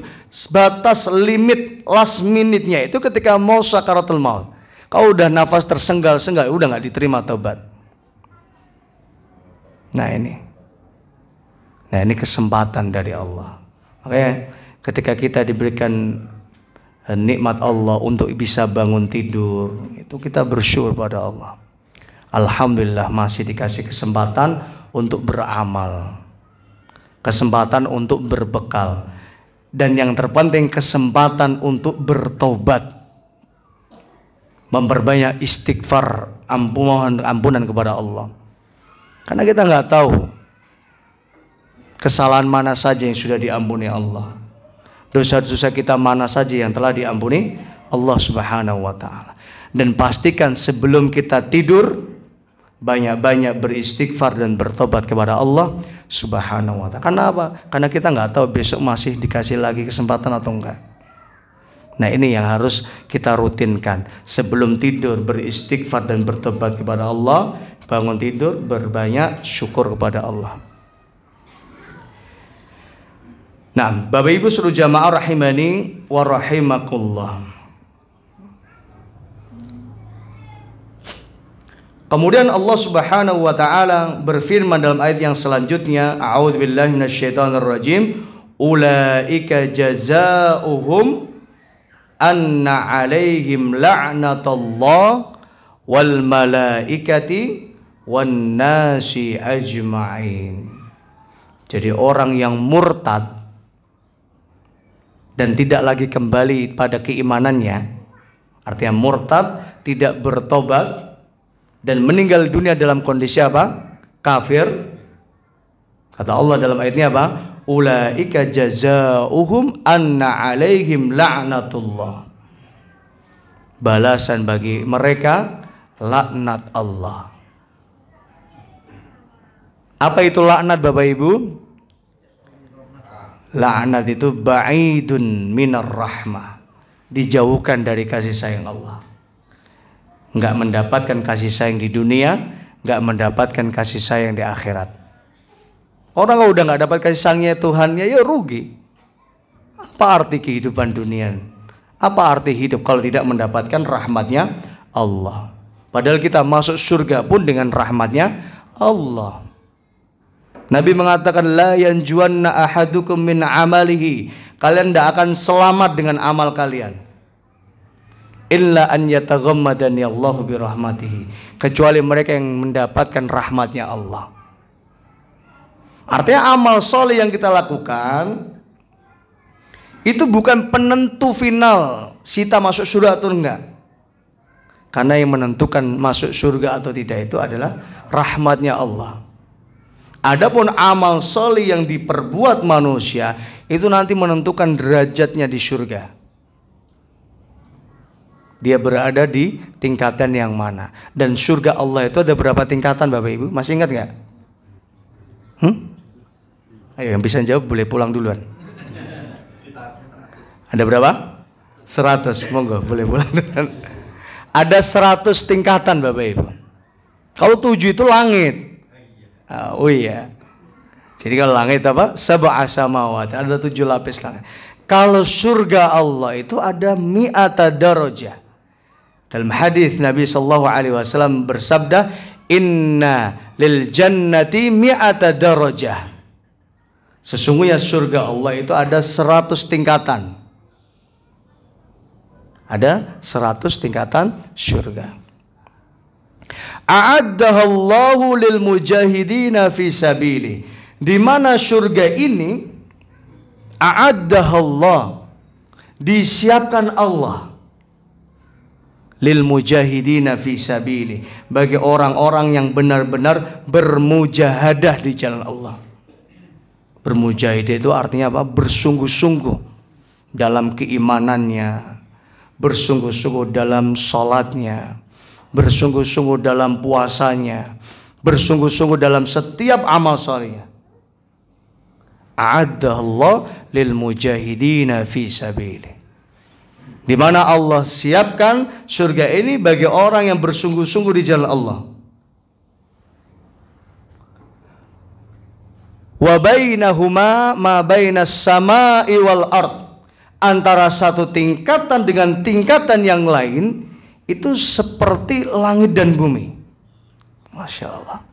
Batas limit last minute-nya itu ketika mau sakaratul maut. Kau udah nafas tersenggal-senggal, udah nggak diterima taubat. Nah ini kesempatan dari Allah. Makanya ketika kita diberikan nikmat Allah untuk bisa bangun tidur, itu kita bersyukur pada Allah. Alhamdulillah masih dikasih kesempatan untuk beramal, kesempatan untuk berbekal, dan yang terpenting kesempatan untuk bertobat, memperbanyak istighfar, ampunan kepada Allah. Karena kita nggak tahu kesalahan mana saja yang sudah diampuni Allah, dosa-dosa kita mana saja yang telah diampuni Allah Subhanahu wa taala. Dan pastikan sebelum kita tidur banyak-banyak beristighfar dan bertobat kepada Allah Subhanahu wa taala. Karena apa? Karena kita nggak tahu besok masih dikasih lagi kesempatan atau enggak. Nah, ini yang harus kita rutinkan. Sebelum tidur beristighfar dan bertobat kepada Allah, bangun tidur berbanyak syukur kepada Allah. Nah, Bapak Ibu seluruh jamaah rahimani wa rahimakumullah. Kemudian Allah Subhanahu wa taala berfirman dalam ayat yang selanjutnya, a'udzubillahi minasyaitonirrajim, ulaika jazaohum anna 'alaihim la'natullah wal malaikati wan nasi ajma'in. Jadi orang yang murtad dan tidak lagi kembali pada keimanannya, artinya murtad, tidak bertobat dan meninggal dunia dalam kondisi apa? Kafir. Kata Allah dalam ayatnya apa? Ulaika jazaohum anna 'alaihim la'natullah. Balasan bagi mereka laknat Allah. Apa itu laknat Bapak Ibu? Laknat itu ba'idun minar rahmah, dijauhkan dari kasih sayang Allah. Enggak mendapatkan kasih sayang di dunia, enggak mendapatkan kasih sayang di akhirat. Orang kalau udah enggak dapat kasih sayangnya Tuhannya, ya rugi. Apa arti kehidupan dunia? Apa arti hidup kalau tidak mendapatkan rahmatnya Allah? Padahal kita masuk surga pun dengan rahmatnya Allah. Nabi mengatakan la yanjuanna ahadukum min amalihi, kalian tidak akan selamat dengan amal kalian, illa an yataghammadani Allahu bi rahmatihi, kecuali mereka yang mendapatkan rahmatnya Allah. Artinya amal soleh yang kita lakukan itu bukan penentu final kita masuk surga atau enggak. Karena yang menentukan masuk surga atau tidak itu adalah rahmatnya Allah. Adapun amal soleh yang diperbuat manusia itu nanti menentukan derajatnya di surga. Dia berada di tingkatan yang mana. Dan surga Allah itu ada berapa tingkatan Bapak Ibu? Masih ingat gak? Ayo yang bisa jawab boleh pulang duluan. Ada berapa? 100. Monggo boleh pulang duluan. Ada 100 tingkatan Bapak Ibu. Kalau 7 itu langit. Oh iya. Jadi kalau langit apa? Sab'a samawat, ada 7 lapis langit. Kalau surga Allah itu ada mi'ata darajah. Dalam hadis Nabi sallallahu alaihi wasallam bersabda, "Inna lil jannati mi'ata darajah." Sesungguhnya surga Allah itu ada 100 tingkatan. Ada 100 tingkatan surga. A'addahallahu lil mujahidina fi sabili. Di mana surga ini a'addahallah, disiapkan Allah lil mujahidina fi sabili, bagi orang-orang yang benar-benar bermujahadah di jalan Allah. Bermujahadah itu artinya apa? Bersungguh-sungguh dalam keimanannya, bersungguh-sungguh dalam salatnya, bersungguh-sungguh dalam puasanya, bersungguh-sungguh dalam setiap amal salihnya. A'adallah lil mujahidina fi sabili. Di mana Allah siapkan surga ini bagi orang yang bersungguh-sungguh di jalan Allah. Wa bainahuma ma bainas samai wal ard. Antara satu tingkatan dengan tingkatan yang lain itu seperti langit dan bumi. Masya Allah.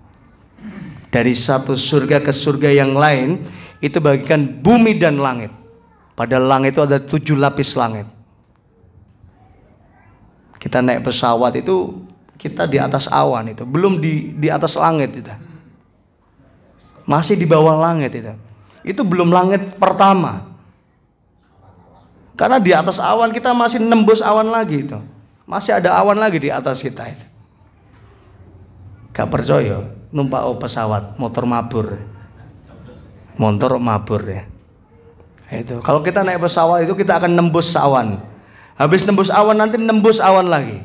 Dari satu surga ke surga yang lain itu bagikan bumi dan langit. Pada langit itu ada 7 lapis langit. Kita naik pesawat itu kita di atas awan itu, belum di atas langit itu. Masih di bawah langit itu. Itu belum langit pertama. Karena di atas awan kita masih nembus awan lagi itu. Masih ada awan lagi di atas kita itu. Gak percaya numpak pesawat motor mabur ya. Itu kalau kita naik pesawat itu kita akan nembus awan. Habis nembus awan nanti nembus awan lagi.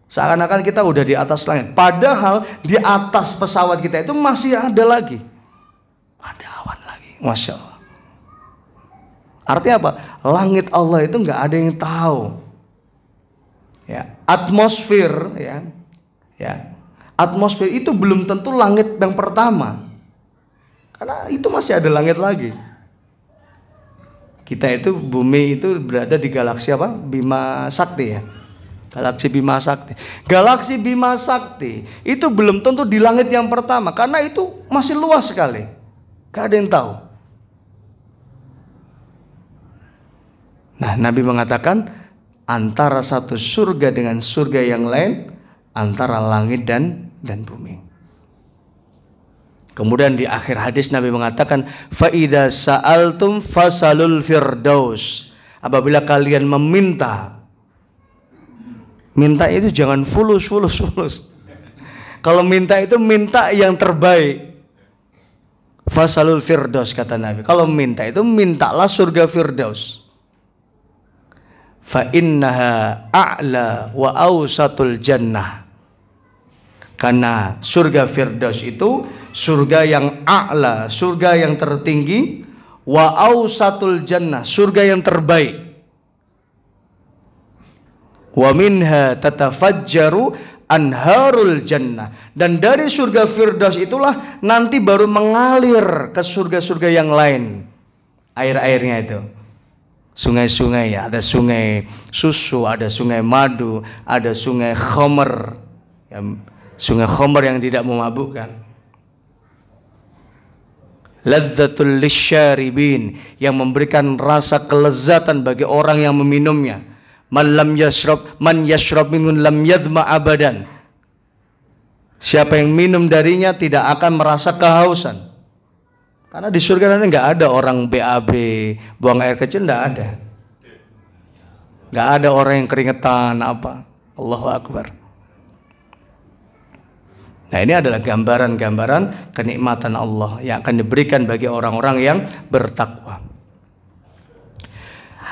Seakan-akan kita udah di atas langit. Padahal di atas pesawat kita itu masih ada lagi. Ada awan lagi. Masya Allah. Artinya apa? Langit Allah itu nggak ada yang tahu. Ya, atmosfer atmosfer itu belum tentu langit yang pertama, karena itu masih ada langit lagi. Kita itu bumi itu berada di galaksi apa? Bima Sakti ya. Galaksi Bima Sakti. Galaksi Bima Sakti itu belum tentu di langit yang pertama, karena itu masih luas sekali. Gak ada yang tahu. Nah, Nabi mengatakan antara satu surga dengan surga yang lain, antara langit dan bumi. Kemudian di akhir hadis Nabi mengatakan, fa idza sa'altum fasalul firdaus. Apabila kalian meminta, minta itu jangan fulus. Kalau minta itu minta yang terbaik. Fasalul firdaus kata Nabi. Kalau minta itu mintalah surga firdaus. Fa innaha a'la wa awsatul jannah. Karena surga firdaus itu surga yang a'la, surga yang tertinggi, wa awsatul jannah, surga yang terbaik. Wa minha tatafajjaru anharul jannah. Dan dari surga firdaus itulah nanti baru mengalir ke surga-surga yang lain air-airnya itu. Sungai-sungai ya, ada sungai susu, ada sungai madu, ada sungai khamr, ya, sungai khamr yang tidak memabukkan. Ladzatul lisyaribin, yang memberikan rasa kelezatan bagi orang yang meminumnya. Man yashrab minhun lam yadhma abadan. Siapa yang minum darinya tidak akan merasa kehausan. Karena di surga nanti nggak ada orang BAB, buang air kecil, nggak ada. Nggak ada orang yang keringetan apa. Allahu Akbar. Nah, ini adalah gambaran-gambaran kenikmatan Allah yang akan diberikan bagi orang-orang yang bertakwa.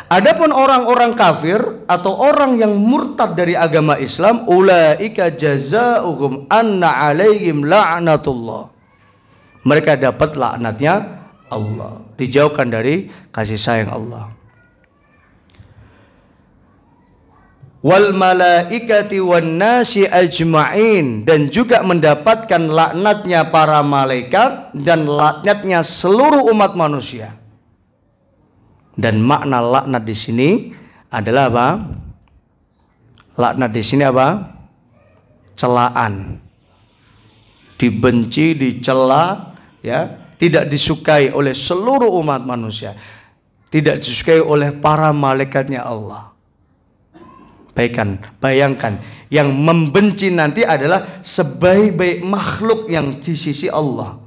Adapun orang-orang kafir atau orang yang murtad dari agama Islam, ulaika jazaohum anna alaihim la'natullah. Mereka dapat laknatnya Allah, dijauhkan dari kasih sayang Allah. Wal malaikati wan nasi ajma'in, dan juga mendapatkan laknatnya para malaikat dan laknatnya seluruh umat manusia. Dan makna laknat di sini adalah apa? Laknat di sini apa? Celaan. Dibenci, dicela, ya, tidak disukai oleh seluruh umat manusia, tidak disukai oleh para malaikatnya Allah. Bayangkan yang membenci nanti adalah sebaik-baik makhluk yang di sisi Allah.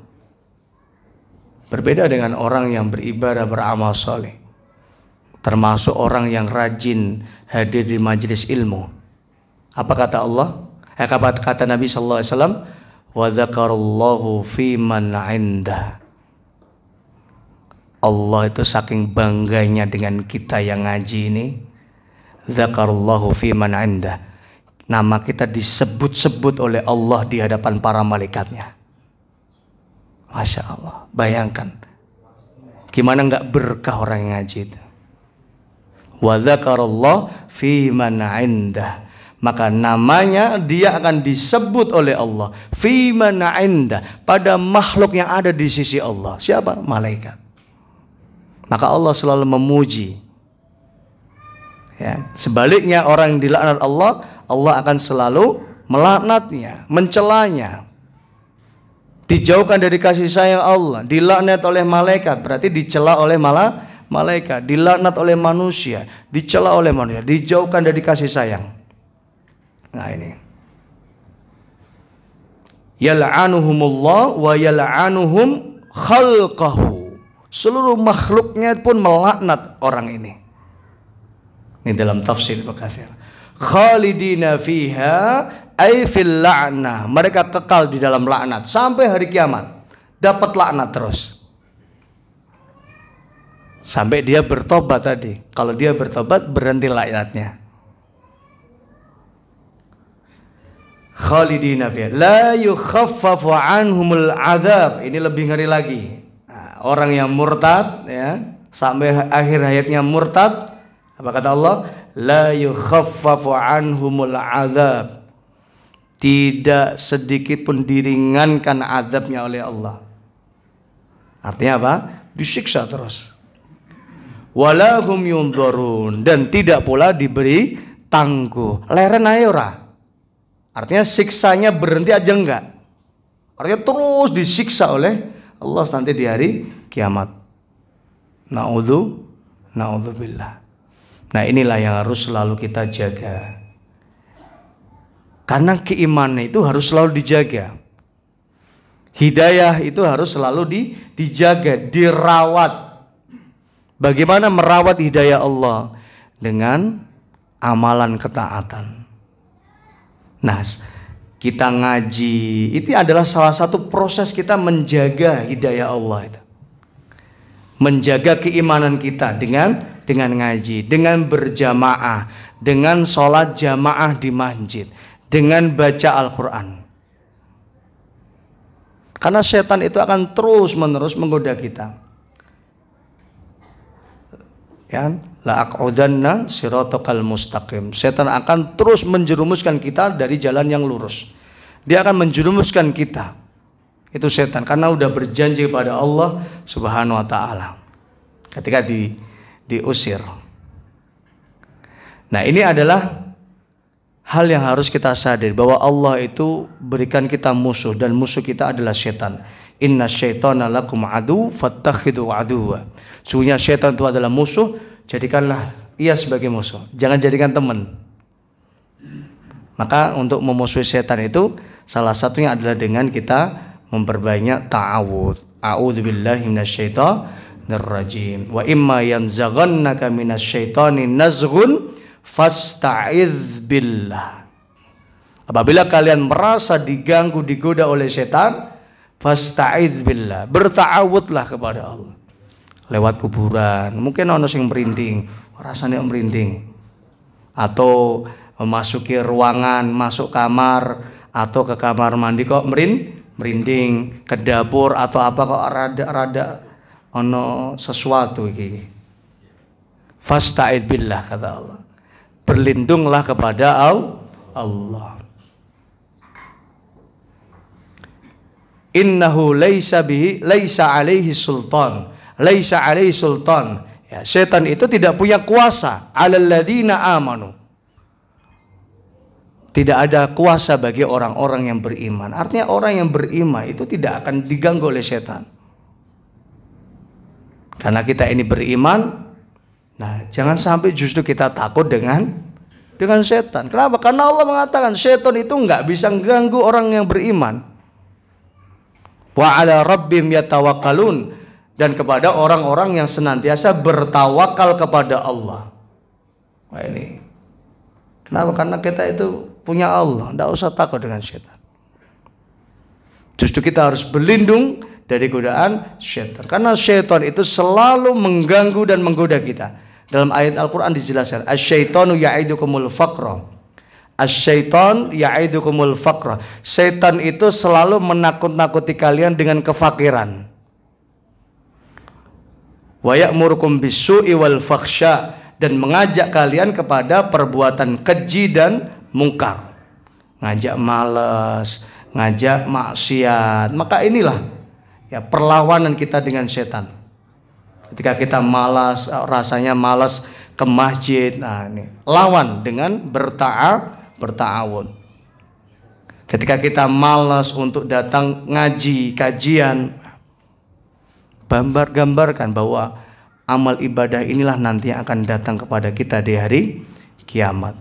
Berbeda dengan orang yang beribadah, beramal soleh, termasuk orang yang rajin hadir di majelis ilmu. Apa kata Allah? Apa kata Nabi sallallahu alaihi wasallam? Wa dzakarallahu fi man 'indah. Allah itu saking bangganya dengan kita yang ngaji ini. Dzakarallahu fi man 'indah. Nama kita disebut-sebut oleh Allah di hadapan para malaikatnya. Masya Allah. Bayangkan gimana nggak berkah orang yang ngaji itu. Wa dzakarallahu fi man 'indah. Maka namanya dia akan disebut oleh Allah fi man 'indah, pada makhluk yang ada di sisi Allah. Siapa? Malaikat. Maka Allah selalu memuji. Ya, sebaliknya orang yang dilaknat Allah, Allah akan selalu melaknatnya, mencelanya. Dijauhkan dari kasih sayang Allah, dilaknat oleh malaikat, berarti dicela oleh malaikat, dilaknat oleh manusia, dicela oleh manusia, dijauhkan dari kasih sayang. Nah ini, yal'anuhumullah wa yal'anuhum khalqahu. Seluruh makhluknya pun melaknat orang ini. Ini dalam tafsir Ibnu Katsir. Khalidina fiha ay fil la'nah. Mereka kekal di dalam laknat sampai hari kiamat. Dapat laknat terus. Sampai dia bertobat tadi. Kalau dia bertobat berhenti laknatnya. Khalidina fiha la yukhaffafu anhumul adzab. Ini lebih ngeri lagi. Nah, orang yang murtad ya, sampai akhir hayatnya murtad, apa kata Allah? La yukhaffafu anhumul azab. Tidak sedikit pun diringankan azabnya oleh Allah. Artinya apa? Disiksa terus. Walahum yundharun, dan tidak pula diberi tangguh. Leren ae ora. Artinya siksanya berhenti aja enggak. Artinya terus disiksa oleh Allah nanti di hari kiamat. Na'udzubillah. Nah, inilah yang harus selalu kita jaga. Karena keimanan itu harus selalu dijaga. Hidayah itu harus selalu dijaga, dirawat. Bagaimana merawat hidayah Allah? Dengan amalan ketaatan. Nah, kita ngaji, itu adalah salah satu proses kita menjaga hidayah Allah itu. Menjaga keimanan kita dengan ngaji, dengan berjamaah, dengan sholat jamaah di masjid, dengan baca Al-Quran. Karena setan itu akan terus menerus menggoda kita. Ya, la aq'udanna siratal mustaqim. Setan akan terus menjerumuskan kita dari jalan yang lurus. Dia akan menjerumuskan kita. Itu setan, karena udah berjanji kepada Allah Subhanahu wa taala ketika diusir. Nah, ini adalah hal yang harus kita sadari, bahwa Allah itu berikan kita musuh, dan musuh kita adalah setan. Inna syaitana lakum adu fattakhidhu aduwa. Sungguhnya setan itu adalah musuh, jadikanlah ia sebagai musuh, jangan jadikan teman. Maka untuk memusuhi setan itu salah satunya adalah dengan kita memperbanyak ta'awudz. A'udzubillahi minasyaitonir rajim. Wa imma yanzaghannaka minasyaitoni nazghun fasta'idz billah. Apabila kalian merasa diganggu, digoda oleh setan, fasta'idz billah, berta'awudlah kepada Allah. Lewat kuburan, mungkin ono sing merinding, rasanya merinding, atau memasuki ruangan, masuk kamar, atau ke kamar mandi kok merinding, ke dapur atau apa kok rada ono sesuatu iki. Fasta'idz billah, kata Allah. Berlindunglah kepada Allah. Innahu laisa alaihi sultan. Laisa alaihi sultan. Ya, setan itu tidak punya kuasa 'alal ladzina amanu. Tidak ada kuasa bagi orang-orang yang beriman. Artinya orang yang beriman itu tidak akan diganggu oleh setan. Karena kita ini beriman, nah jangan sampai justru kita takut dengan setan. Kenapa? Karena Allah mengatakan setan itu nggak bisa mengganggu orang yang beriman. Wa 'ala rabbihim yatawakkalun, dan kepada orang-orang yang senantiasa bertawakal kepada Allah. Wah, ini kenapa? Karena kita itu punya Allah, tidak usah takut dengan setan. Justru kita harus berlindung dari godaan setan, karena setan itu selalu mengganggu dan menggoda kita. Dalam ayat Al-Quran dijelaskan, asyaitonu ya'idukumul faqra. Asyaiton ya'idukumul faqra. Setan itu selalu menakut-nakuti kalian dengan kefakiran. Wa ya'murukum bis-su'i wal fakhsya, dan mengajak kalian kepada perbuatan keji dan mungkar. Ngajak malas, ngajak maksiat. Maka inilah ya perlawanan kita dengan setan. Ketika kita malas, rasanya malas ke masjid, nah ini lawan dengan berta'awun. Ketika kita malas untuk datang ngaji, kajian, gambarkan bahwa amal ibadah inilah nanti yang akan datang kepada kita di hari kiamat.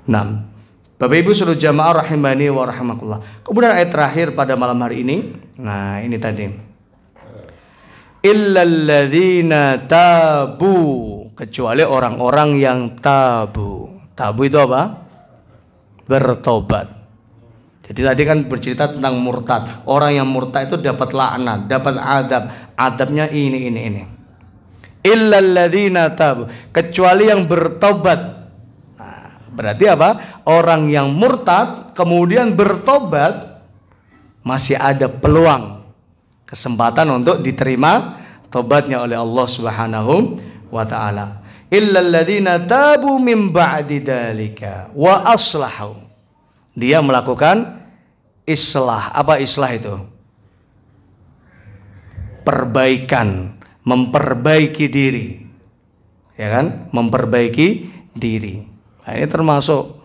Nah, Bapak Ibu seluruh jamaah rahimani wa rahimakumullah. Kemudian ayat terakhir pada malam hari ini. Nah, ini tadi. Illal ladzina tabu, kecuali orang-orang yang tabu. Tabu itu apa? Bertobat. Jadi tadi kan bercerita tentang murtad. Orang yang murtad itu dapat laknat, dapat adab. Adabnya ini. Illal ladzina tabu, kecuali yang bertobat. Nah, berarti apa? Orang yang murtad kemudian bertobat, masih ada peluang, kesempatan untuk diterima tobatnya oleh Allah Subhanahu wa taala. Illal ladzina tabu min ba'di dzalika wa aslahu. Dia melakukan islah. Apa islah itu? Perbaikan, memperbaiki diri. Ya kan? Memperbaiki diri. Nah, ini termasuk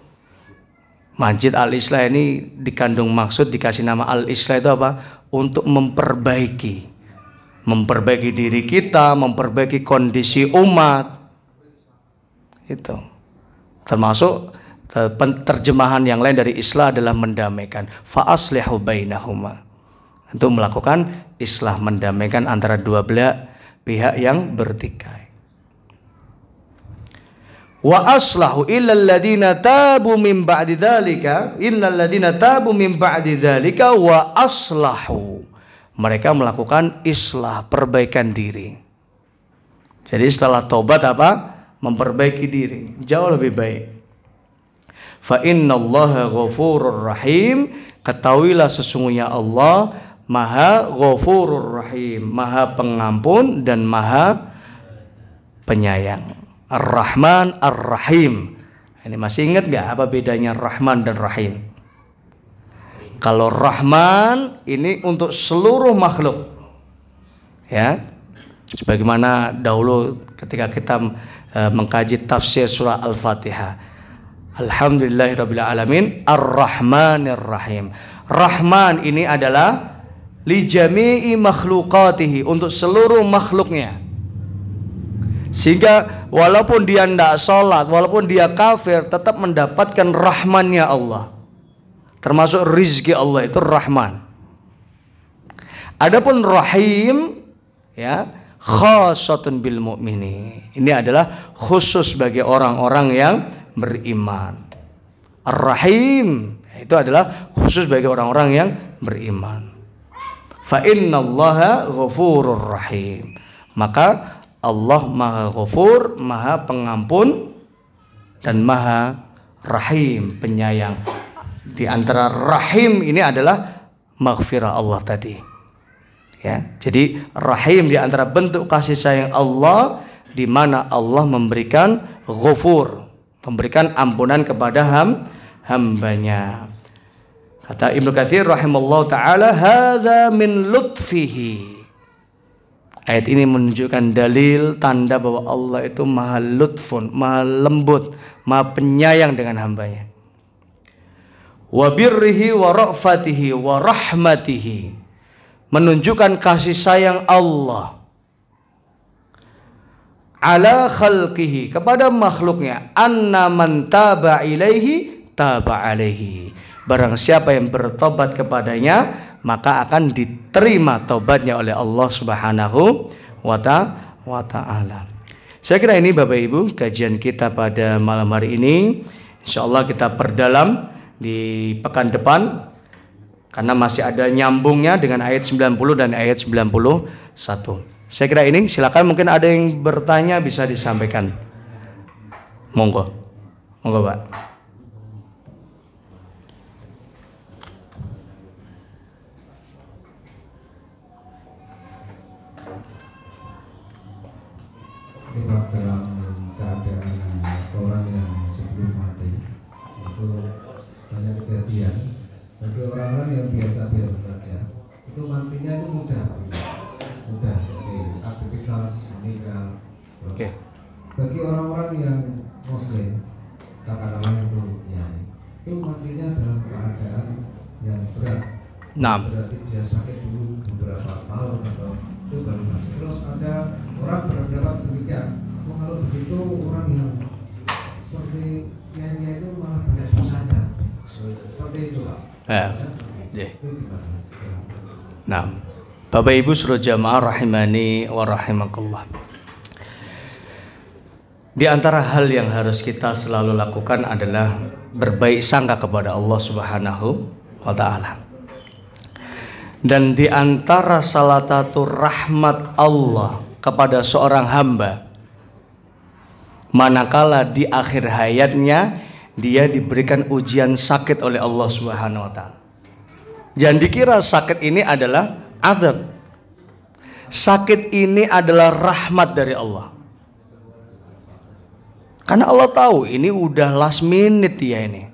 Masjid Al-Islah ini dikandung maksud, dikasih nama Al-Islah itu apa? Untuk memperbaiki diri kita, memperbaiki kondisi umat. Itu termasuk terjemahan yang lain dari islah adalah mendamaikan. Fa aslihu bainahuma. Untuk melakukan islah, mendamaikan antara dua belah pihak yang bertikai. Wa aslahu illal ladzina tabu min ba'di dzalika wa aslahu. Mereka melakukan islah, perbaikan diri. Jadi setelah tobat apa? Memperbaiki diri, jauh lebih baik. Fa innallaha ghafurur rahim. Ketahuilah sesungguhnya Allah Maha Ghafurur Rahim, Maha Pengampun dan Maha Penyayang. Ar-Rahman Ar-Rahim. Ini masih ingat gak apa bedanya Rahman dan Rahim? Kalau Rahman ini untuk seluruh makhluk, ya, sebagaimana dahulu ketika kita mengkaji tafsir surah Al-Fatihah. Alhamdulillahirabbil alamin Ar-Rahmanir Rahim. Rahman ini adalah li jami'i makhluqatihi, untuk seluruh makhluknya. Sehingga walaupun dia tidak sholat, walaupun dia kafir, tetap mendapatkan rahmannya Allah. Termasuk rizki Allah itu Rahman. Adapun Rahim, ya, khasatun bil mu'mini. Ini adalah khusus bagi orang-orang yang beriman. Ar-Rahim itu adalah khusus bagi orang-orang yang beriman. Fa innallaha ghafurur rahim. Maka Allah Maha Ghafur, Maha Pengampun dan Maha Rahim, penyayang. Di antara Rahim ini adalah maghfirah Allah tadi. Ya, jadi Rahim di antara bentuk kasih sayang Allah, di mana Allah memberikan Ghafur, memberikan ampunan kepada hambanya. Kata Ibnu Katsir rahimallahu taala, hadza min lutfihi. Ayat ini menunjukkan dalil tanda bahwa Allah itu maha lutfun, maha lembut, maha penyayang dengan hambanya. Wa birrihi wa ra'fatihi wa rahmatihi. Menunjukkan kasih sayang Allah ala khalqihi, kepada makhluknya. Anna man taba ilaihi taba alaihi. Barang siapa yang bertobat kepadanya, maka akan diterima tobatnya oleh Allah Subhanahu wa ta'ala. Saya kira ini Bapak Ibu kajian kita pada malam hari ini. Insyaallah kita perdalam di pekan depan, karena masih ada nyambungnya dengan ayat 90 dan ayat 91. Saya kira ini, silakan, mungkin ada yang bertanya bisa disampaikan. Monggo Pak. Kita dalam keadaan orang yang sebelum mati itu banyak kejadian. Bagi orang-orang yang biasa-biasa saja, itu matinya itu mudah, jadi aktivitas meninggal. Oke. Bagi orang-orang yang Muslim, katakanlah itu matinya dalam keadaan yang berat. Berarti dia sakit dulu beberapa tahun atau itu baru mati. Terus ada orang berpendapat demikian, kalau begitu orang yang seperti nyanyi itu malah banyak dosanya. Seperti itu Pak. Nah, Bapak Ibu seluruh jamaah rahimani wa rahimakallah. Di antara hal yang harus kita selalu lakukan adalah berbaik sangka kepada Allah Subhanahu wa ta'ala. Dan di antara salah satu rahmat Allah kepada seorang hamba, manakala di akhir hayatnya dia diberikan ujian sakit oleh Allah Subhanahu wa ta'ala. Jangan dikira sakit ini adalah azab. Sakit ini adalah rahmat dari Allah. Karena Allah tahu ini udah last minute ya ini.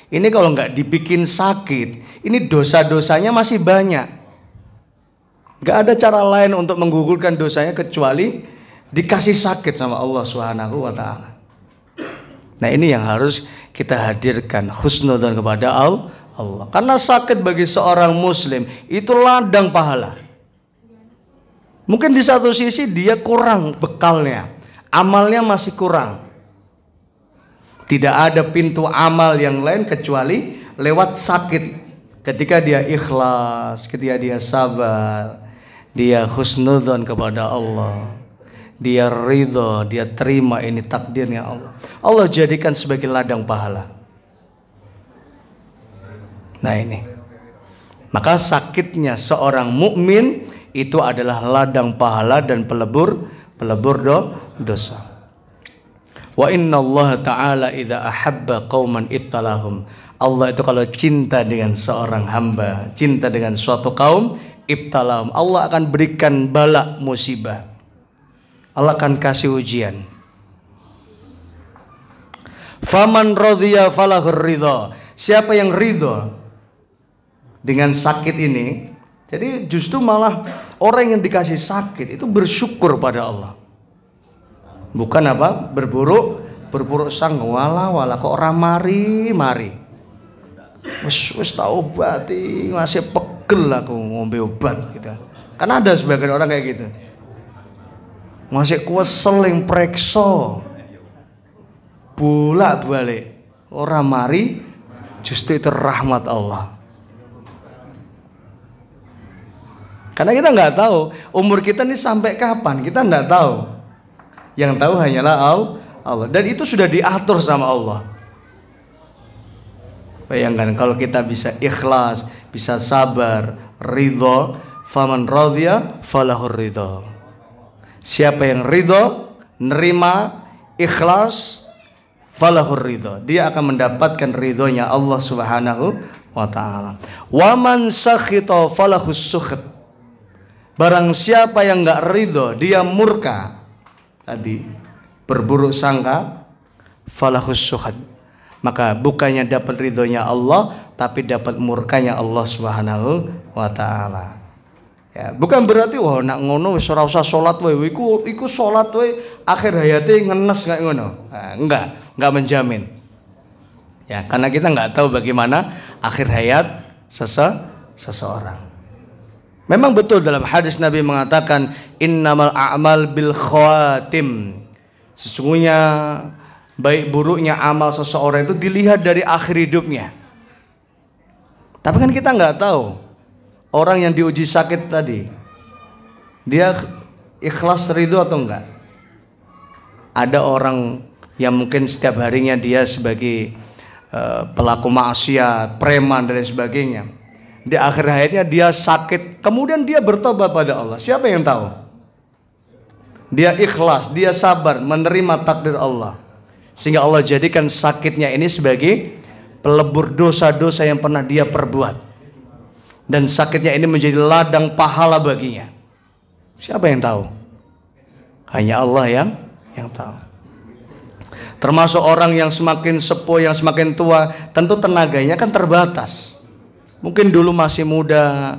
Ini kalau nggak dibikin sakit, ini dosa-dosanya masih banyak. Nggak ada cara lain untuk menggugurkan dosanya kecuali dikasih sakit sama Allah Subhanahu wa Ta'ala. Nah, ini yang harus kita hadirkan, husnudzon kepada Allah. Karena sakit bagi seorang muslim itu ladang pahala. Mungkin di satu sisi dia kurang bekalnya, amalnya masih kurang. Tidak ada pintu amal yang lain kecuali lewat sakit. Ketika dia ikhlas, ketika dia sabar, dia husnudzon kepada Allah, dia ridho, dia terima ini takdirnya Allah. Allah jadikan sebagai ladang pahala. Nah ini, maka sakitnya seorang mukmin itu adalah ladang pahala dan pelebur dosa. Wa inna Allah ta'ala idza ahabba qauman ibtalahum. Allah itu kalau cinta dengan seorang hamba, cinta dengan suatu kaum, ibtalahum, Allah akan berikan bala musibah. Allah akan kasih ujian. Faman radhiya falahur ridha. Siapa yang ridho dengan sakit ini, jadi justru malah orang yang dikasih sakit itu bersyukur pada Allah. Bukan apa? Berburuk sangka. Wala kok ora mari. Wis tak obati, masih pegel aku ngombe obat gitu. Kan ada sebagian orang kayak gitu. Masih kuwesel yang prekso. Bolak-balik. Ora mari, justru itu rahmat Allah. Karena kita nggak tahu umur kita ini sampai kapan, kita nggak tahu. Yang tahu hanyalah Allah. Dan itu sudah diatur sama Allah. Bayangkan kalau kita bisa ikhlas, bisa sabar, ridho, faman radhiya falahur ridho. Siapa yang ridho, nerima, ikhlas, falahur ridho, dia akan mendapatkan ridhonya Allah Subhanahu wa Ta'ala. Waman sakhita falahus sukhat. Barang siapa yang enggak ridho, dia murka, tadi berburuk sangka, falahus sukhat, maka bukannya dapat ridhonya Allah, tapi dapat murkanya Allah Subhanahu wa Ta'ala. Ya, bukan berarti wah nak ngono wis ora usah salat wae, iku salat wae akhir hayate ngenes kayak ngono. Nah, enggak menjamin. Ya, karena kita enggak tahu bagaimana akhir hayat seseorang. Memang betul dalam hadis Nabi mengatakan innamal a'mal bil khawatim. Sesungguhnya baik buruknya amal seseorang itu dilihat dari akhir hidupnya. Tapi kan kita nggak tahu orang yang diuji sakit tadi, dia ikhlas ridho atau enggak. Ada orang yang mungkin setiap harinya dia sebagai pelaku maksiat, preman dan lain sebagainya. Di akhir hayatnya dia sakit, kemudian dia bertobat pada Allah. Siapa yang tahu? Dia ikhlas, dia sabar, menerima takdir Allah, sehingga Allah jadikan sakitnya ini sebagai pelebur dosa-dosa yang pernah dia perbuat, dan sakitnya ini menjadi ladang pahala baginya. Siapa yang tahu? Hanya Allah yang tahu. Termasuk orang yang semakin sepuh, yang semakin tua, tentu tenaganya kan terbatas. Mungkin dulu masih muda,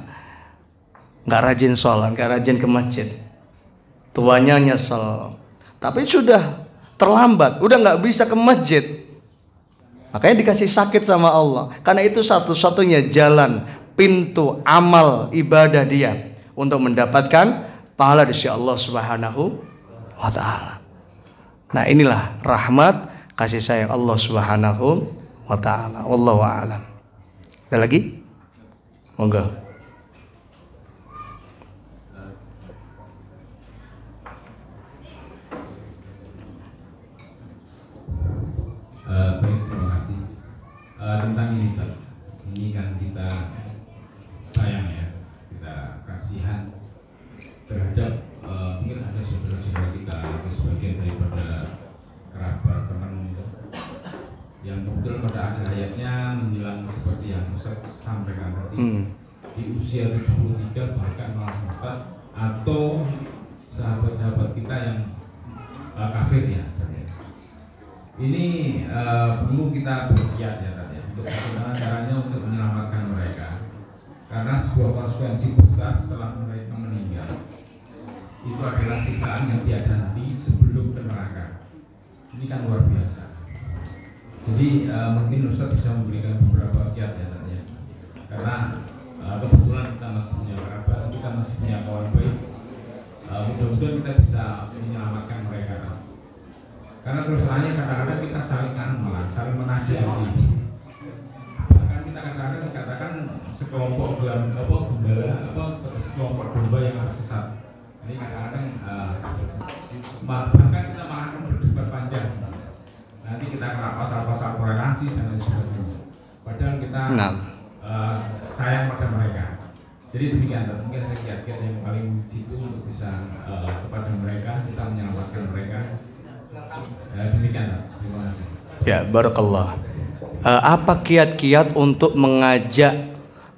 nggak rajin sholat, nggak rajin ke masjid, tuanya nyesel. Tapi sudah terlambat, udah nggak bisa ke masjid, makanya dikasih sakit sama Allah. Karena itu satu-satunya jalan, pintu amal ibadah dia untuk mendapatkan pahala dari Allah Subhanahu wa Ta'ala. Nah, inilah rahmat kasih sayang Allah Subhanahu wa Ta'ala. Wallahu a'lam. Ada lagi? Monggo. Baik, terima kasih. Tentang ini, ini kan kita sayang ya, kita kasihan terhadap mungkin ada saudara-saudara kita atau sebagian daripada kerabat teman yang kebetulan pada akhir hayatnya menjelang seperti yang Ustaz sampaikan tadi, di usia 73 bahkan malah 4 atau sahabat-sahabat kita yang kafir ya. Ini perlu kita berkiat ya tadi untuk bagaimana caranya untuk menyelamatkan mereka, karena sebuah konsekuensi besar setelah mereka meninggal itu adalah siksaan yang tiada henti sebelum ke neraka. Ini kan luar biasa. Jadi mungkin Ustaz bisa memberikan beberapa kiat ya tadi ya, karena kebetulan kita masih punya kerabat, kita masih punya kawan baik. Mudah-mudahan kita bisa menyelamatkan mereka. Karena terus terangnya kadang-kadang kita saling saling menasihati. Bahkan kita kadang-kadang dikatakan sekelompok sekelompok domba yang tersesat. Ini kadang-kadang bahkan kita malah akan berdebat panjang. Nanti kita kena pasal-pasal toleransi dan lain sebagainya. Padahal kita sayang pada mereka. Jadi demikian, mungkin ada kiat-kiat yang paling jitu untuk bisa kepada mereka, kita menyelamatkan mereka. Demikian, terima kasih. Ya, barakallah. Apa kiat-kiat untuk mengajak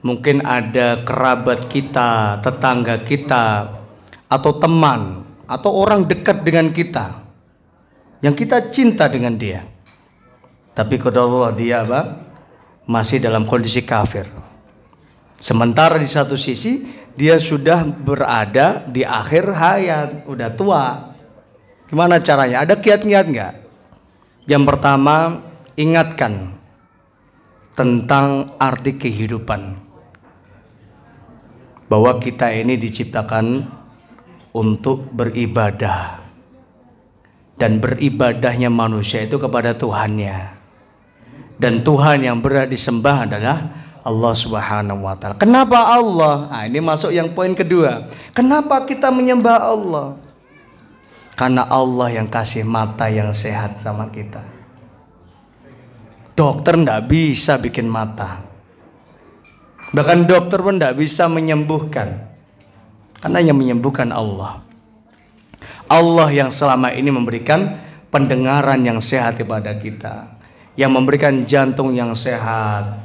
mungkin ada kerabat kita, tetangga kita, atau teman, atau orang dekat dengan kita, yang kita cinta dengan dia, tapi qadarullah dia masih dalam kondisi kafir. Sementara di satu sisi dia sudah berada di akhir hayat, udah tua. Gimana caranya? Ada kiat-kiat enggak? Yang pertama, ingatkan tentang arti kehidupan, bahwa kita ini diciptakan untuk beribadah, dan beribadahnya manusia itu kepada Tuhannya, dan Tuhan yang berhak disembah adalah Allah Subhanahu wa Ta'ala. Kenapa Allah? Nah, ini masuk yang poin kedua. Kenapa kita menyembah Allah? Karena Allah yang kasih mata yang sehat sama kita. Dokter tidak bisa bikin mata, bahkan dokter pun tidak bisa menyembuhkan, karena yang menyembuhkan Allah. Allah yang selama ini memberikan pendengaran yang sehat kepada kita, yang memberikan jantung yang sehat,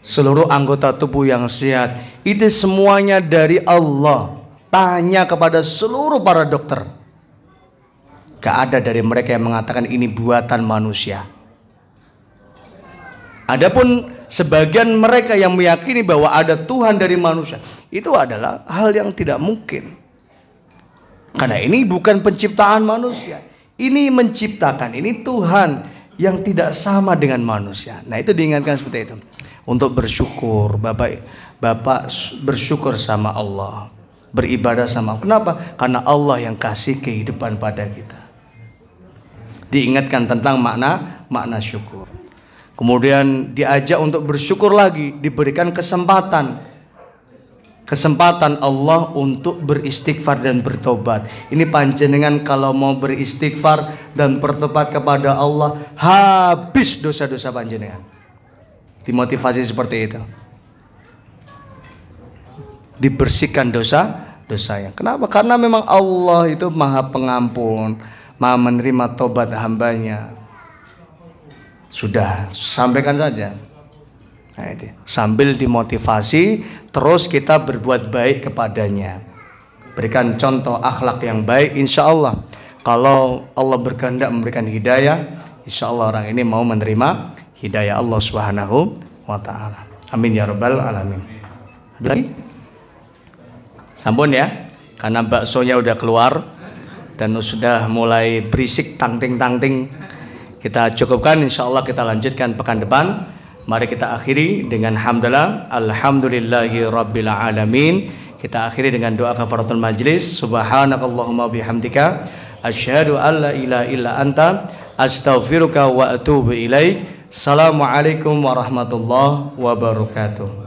seluruh anggota tubuh yang sehat. Itu semuanya dari Allah. Tanya kepada seluruh para dokter, gak ada dari mereka yang mengatakan ini buatan manusia. Adapun sebagian mereka yang meyakini bahwa ada Tuhan dari manusia, itu adalah hal yang tidak mungkin. Karena ini bukan penciptaan manusia. Ini menciptakan, ini Tuhan yang tidak sama dengan manusia. Nah, itu diingatkan seperti itu. Untuk bersyukur, Bapak bersyukur sama Allah, beribadah sama Allah. Kenapa? Karena Allah yang kasih kehidupan pada kita. Diingatkan tentang makna syukur. Kemudian diajak untuk bersyukur lagi, diberikan kesempatan Allah untuk beristighfar dan bertobat. Ini panjenengan kalau mau beristighfar dan bertobat kepada Allah, habis dosa-dosa panjenengan. Dimotivasi seperti itu, dibersihkan dosa-dosanya. Kenapa? Karena memang Allah itu maha pengampun, maha menerima tobat hambanya. Sudah, sampaikan saja. Nah, itu. Sambil dimotivasi, terus kita berbuat baik kepadanya. Berikan contoh akhlak yang baik, insya Allah. Kalau Allah berkehendak memberikan hidayah, insya Allah orang ini mau menerima hidayah Allah Subhanahu wa Ta'ala. Amin ya rabbal alamin. Ada lagi? Sampun ya, karena baksonya udah keluar dan sudah mulai berisik tangting-tangting. Kita cukupkan, insya Allah kita lanjutkan pekan depan. Mari kita akhiri dengan hamdalah, alhamdulillahi rabbil alamin. Kita akhiri dengan doa kafaratul majlis. Subhanakallahumma bihamdika asyhadu an la ilaha illa anta astaghfiruka wa atubu ilaik. Assalamualaikum warahmatullahi wabarakatuh.